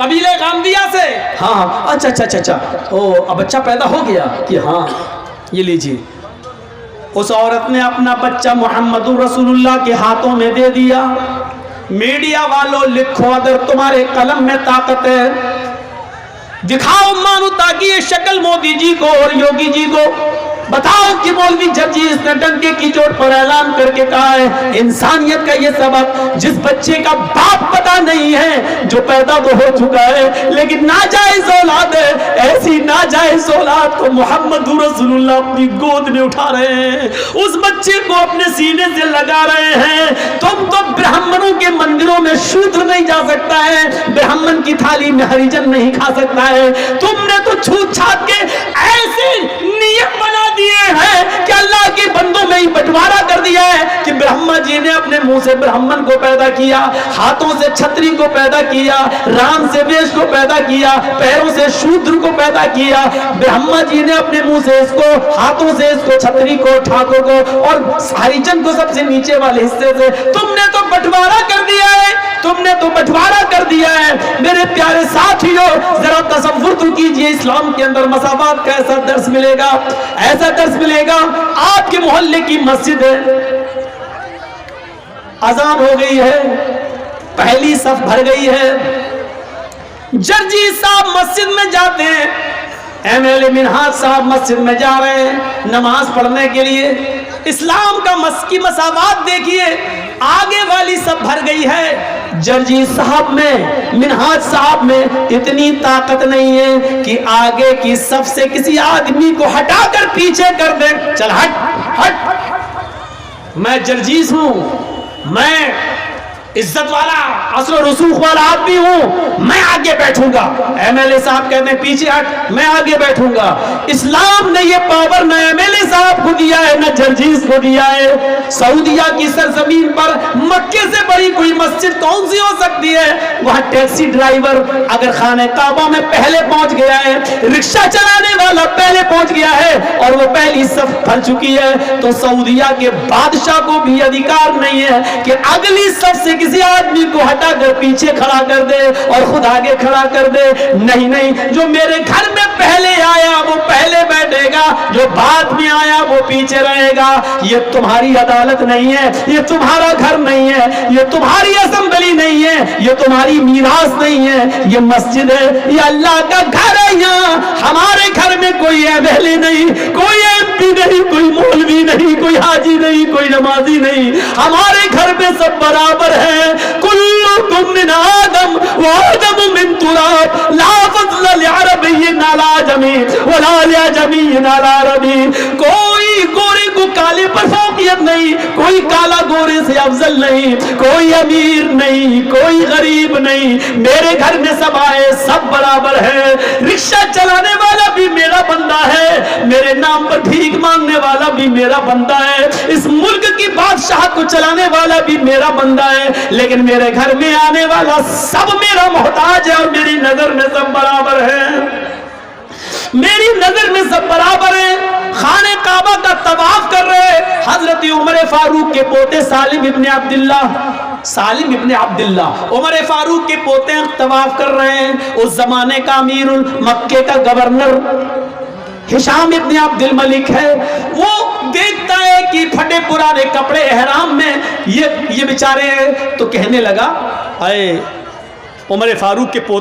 قبیلے غامدیہ سے. ہاں اچھا اچھا اچھا اچھا او اب بچہ پیدا ہو گیا کہ ہاں یہ لیجیے. اس عورت نے اپنا بچہ محمد رسول اللہ کے ہاتھوں میں دے دیا. میڈیا والوں لکھو اگر تمہارے قلم میں طاقت ہے دکھاؤ مانو تاکہ یہ شکل مودی جی کو اور یوگی جی کو بتاؤ کہ مولوی جرجیس نے ڈنکے کی چوٹ پر اعلان کر کے کہا ہے انسانیت کا یہ سبق جس بچے کا باپ پتہ نہیں ہے جو پیدا تو ہو چکا ہے لیکن ناجائز اولاد ہے, ایسی ناجائز اولاد کو محمد رسول اللہ اپنی گود میں اٹھا رہے ہیں, اس بچے کو اپنے سینے سے لگا رہے ہیں. تم تو برہمنوں کے مندروں میں شودر نہیں جا سکتا ہے, برہمن کی تھالی میں ہریجن نہیں کھا سکتا ہے. تم نے تو چھوت چھات کے ایسے نیم بنا دیے ہیں کہ اللہ کے بندوں میں ہی بٹوارا کر دیا ہے کہ برہما جی نے اپنے منہ سے برہمن کو پیدا کیا, ہاتھوں سے چھتری کو پیدا کیا, رام سے ویش کو پیدا کیا, پیروں سے شودر کو پیدا کیا. برہما جی نے اپنے منہ سے اس کو, ہاتھوں سے اس کو, چھتری کو, ٹھاکر کو اور ہریجن کو سب سے نیچے والے حصے سے تم نے تو بٹوارا کر دیا ہے, تم نے تو بٹوارا کر دیا ہے. میرے پیارے ساتھیوں ذرا تصور تو کیجئے اسلام کے اندر مساوات کا ایسا درس ملے گا, ایسا درس ملے گا. آپ کے محلے کی مسجد ہے, اذان ہو گئی ہے, پہلی صف بھر گئی ہے, جرجی صاحب مسجد میں جاتے ہیں, ایم ایل اے منہاج صاحب مسجد میں جا رہے ہیں نماز پڑھنے کے لیے. اسلام کا کی مساوات دیکھیے, آگے والی سب بھر گئی ہے, جرجی صاحب میں, منہاج صاحب میں اتنی طاقت نہیں ہے کہ آگے کی صف سے کسی آدمی کو ہٹا کر پیچھے کر دے. چل ہٹ ہٹ, میں جرجیس ہوں, میں عزت والا اصل و رسوخ والا آدمی ہوں, میں آگے بیٹھوں گا. ایم ایل اے صاحب کہتے ہیں پیچھے ہٹ, میں آگے بیٹھوں گا. اسلام نے یہ پاور نہ ایم ایل اے صاحب کو دیا ہے نہ جرجیس کو دیا ہے. سعودیہ کی سرزمین پر مکے سے بڑی کوئی مسجد کون سی ہو سکتی ہے؟ وہاں ٹیکسی ڈرائیور اگر خانہ کعبہ میں پہلے پہنچ گیا ہے, رکشہ چلانے والا پہلے پہنچ گیا ہے اور وہ پہلی صف بھر چکی ہے, تو سعودیہ کے بادشاہ کو بھی ادھیکار نہیں ہے کہ اگلی صف سے کسی آدمی کو ہٹا کر پیچھے کھڑا کر دے اور خود آگے کھڑا کر دے. نہیں نہیں, جو میرے گھر میں پہلے آیا وہ پہلے بیٹھے گا, جو بعد میں آیا وہ پیچھے رہے گا. یہ تمہاری عدالت نہیں ہے, یہ تمہارا گھر نہیں ہے, یہ تمہاری اسمبلی نہیں ہے, یہ تمہاری میراث نہیں ہے, یہ مسجد ہے, یہ اللہ کا گھر ہے. یہاں ہمارے گھر میں کوئی ایم ایل اے نہیں, کوئی ایم پی نہیں, کوئی مولوی نہیں, کوئی حاجی نہیں, کوئی نمازی نہیں, ہمارے گھر میں سب برابر ہے. کلکم من آدم وآدم من تراب لا فضل لعربی علی عجمی ولا لعجمی علی عربی. کوئی گورے کو کالے پر فوقیت نہیں, کوئی کالا گورے سے افضل نہیں, کوئی امیر نہیں, کوئی غریب نہیں. میرے گھر میں سب آئے, سب برابر ہے. رکشہ چلانے والا بھی میرا بندہ ہے, میرے نام پر بھیک مانگنے والا بھی میرا بندہ ہے, اس ملک کی بادشاہت کو چلانے والا بھی میرا بندہ ہے, لیکن میرے گھر میں آنے والا سب میرا محتاج ہے اور میری نظر میں سب برابر ہے, میری نظر میں سب برابر ہے. خانہ کعبہ کا طواف کر رہے حضرت عمر فاروق کے پوتے سالم ابن عبداللہ, سالم ابن عبداللہ عمر فاروق کے پوتے طواف کر رہے ہیں. اس زمانے کا امیر مکے کا گورنر ہشام ابن عبد الملک ہے, وہ دیکھتا ہے کہ پھٹے پرانے کپڑے احرام میں یہ بیچارے ہیں, تو کہنے لگا اے عمر فاروق کے پوتے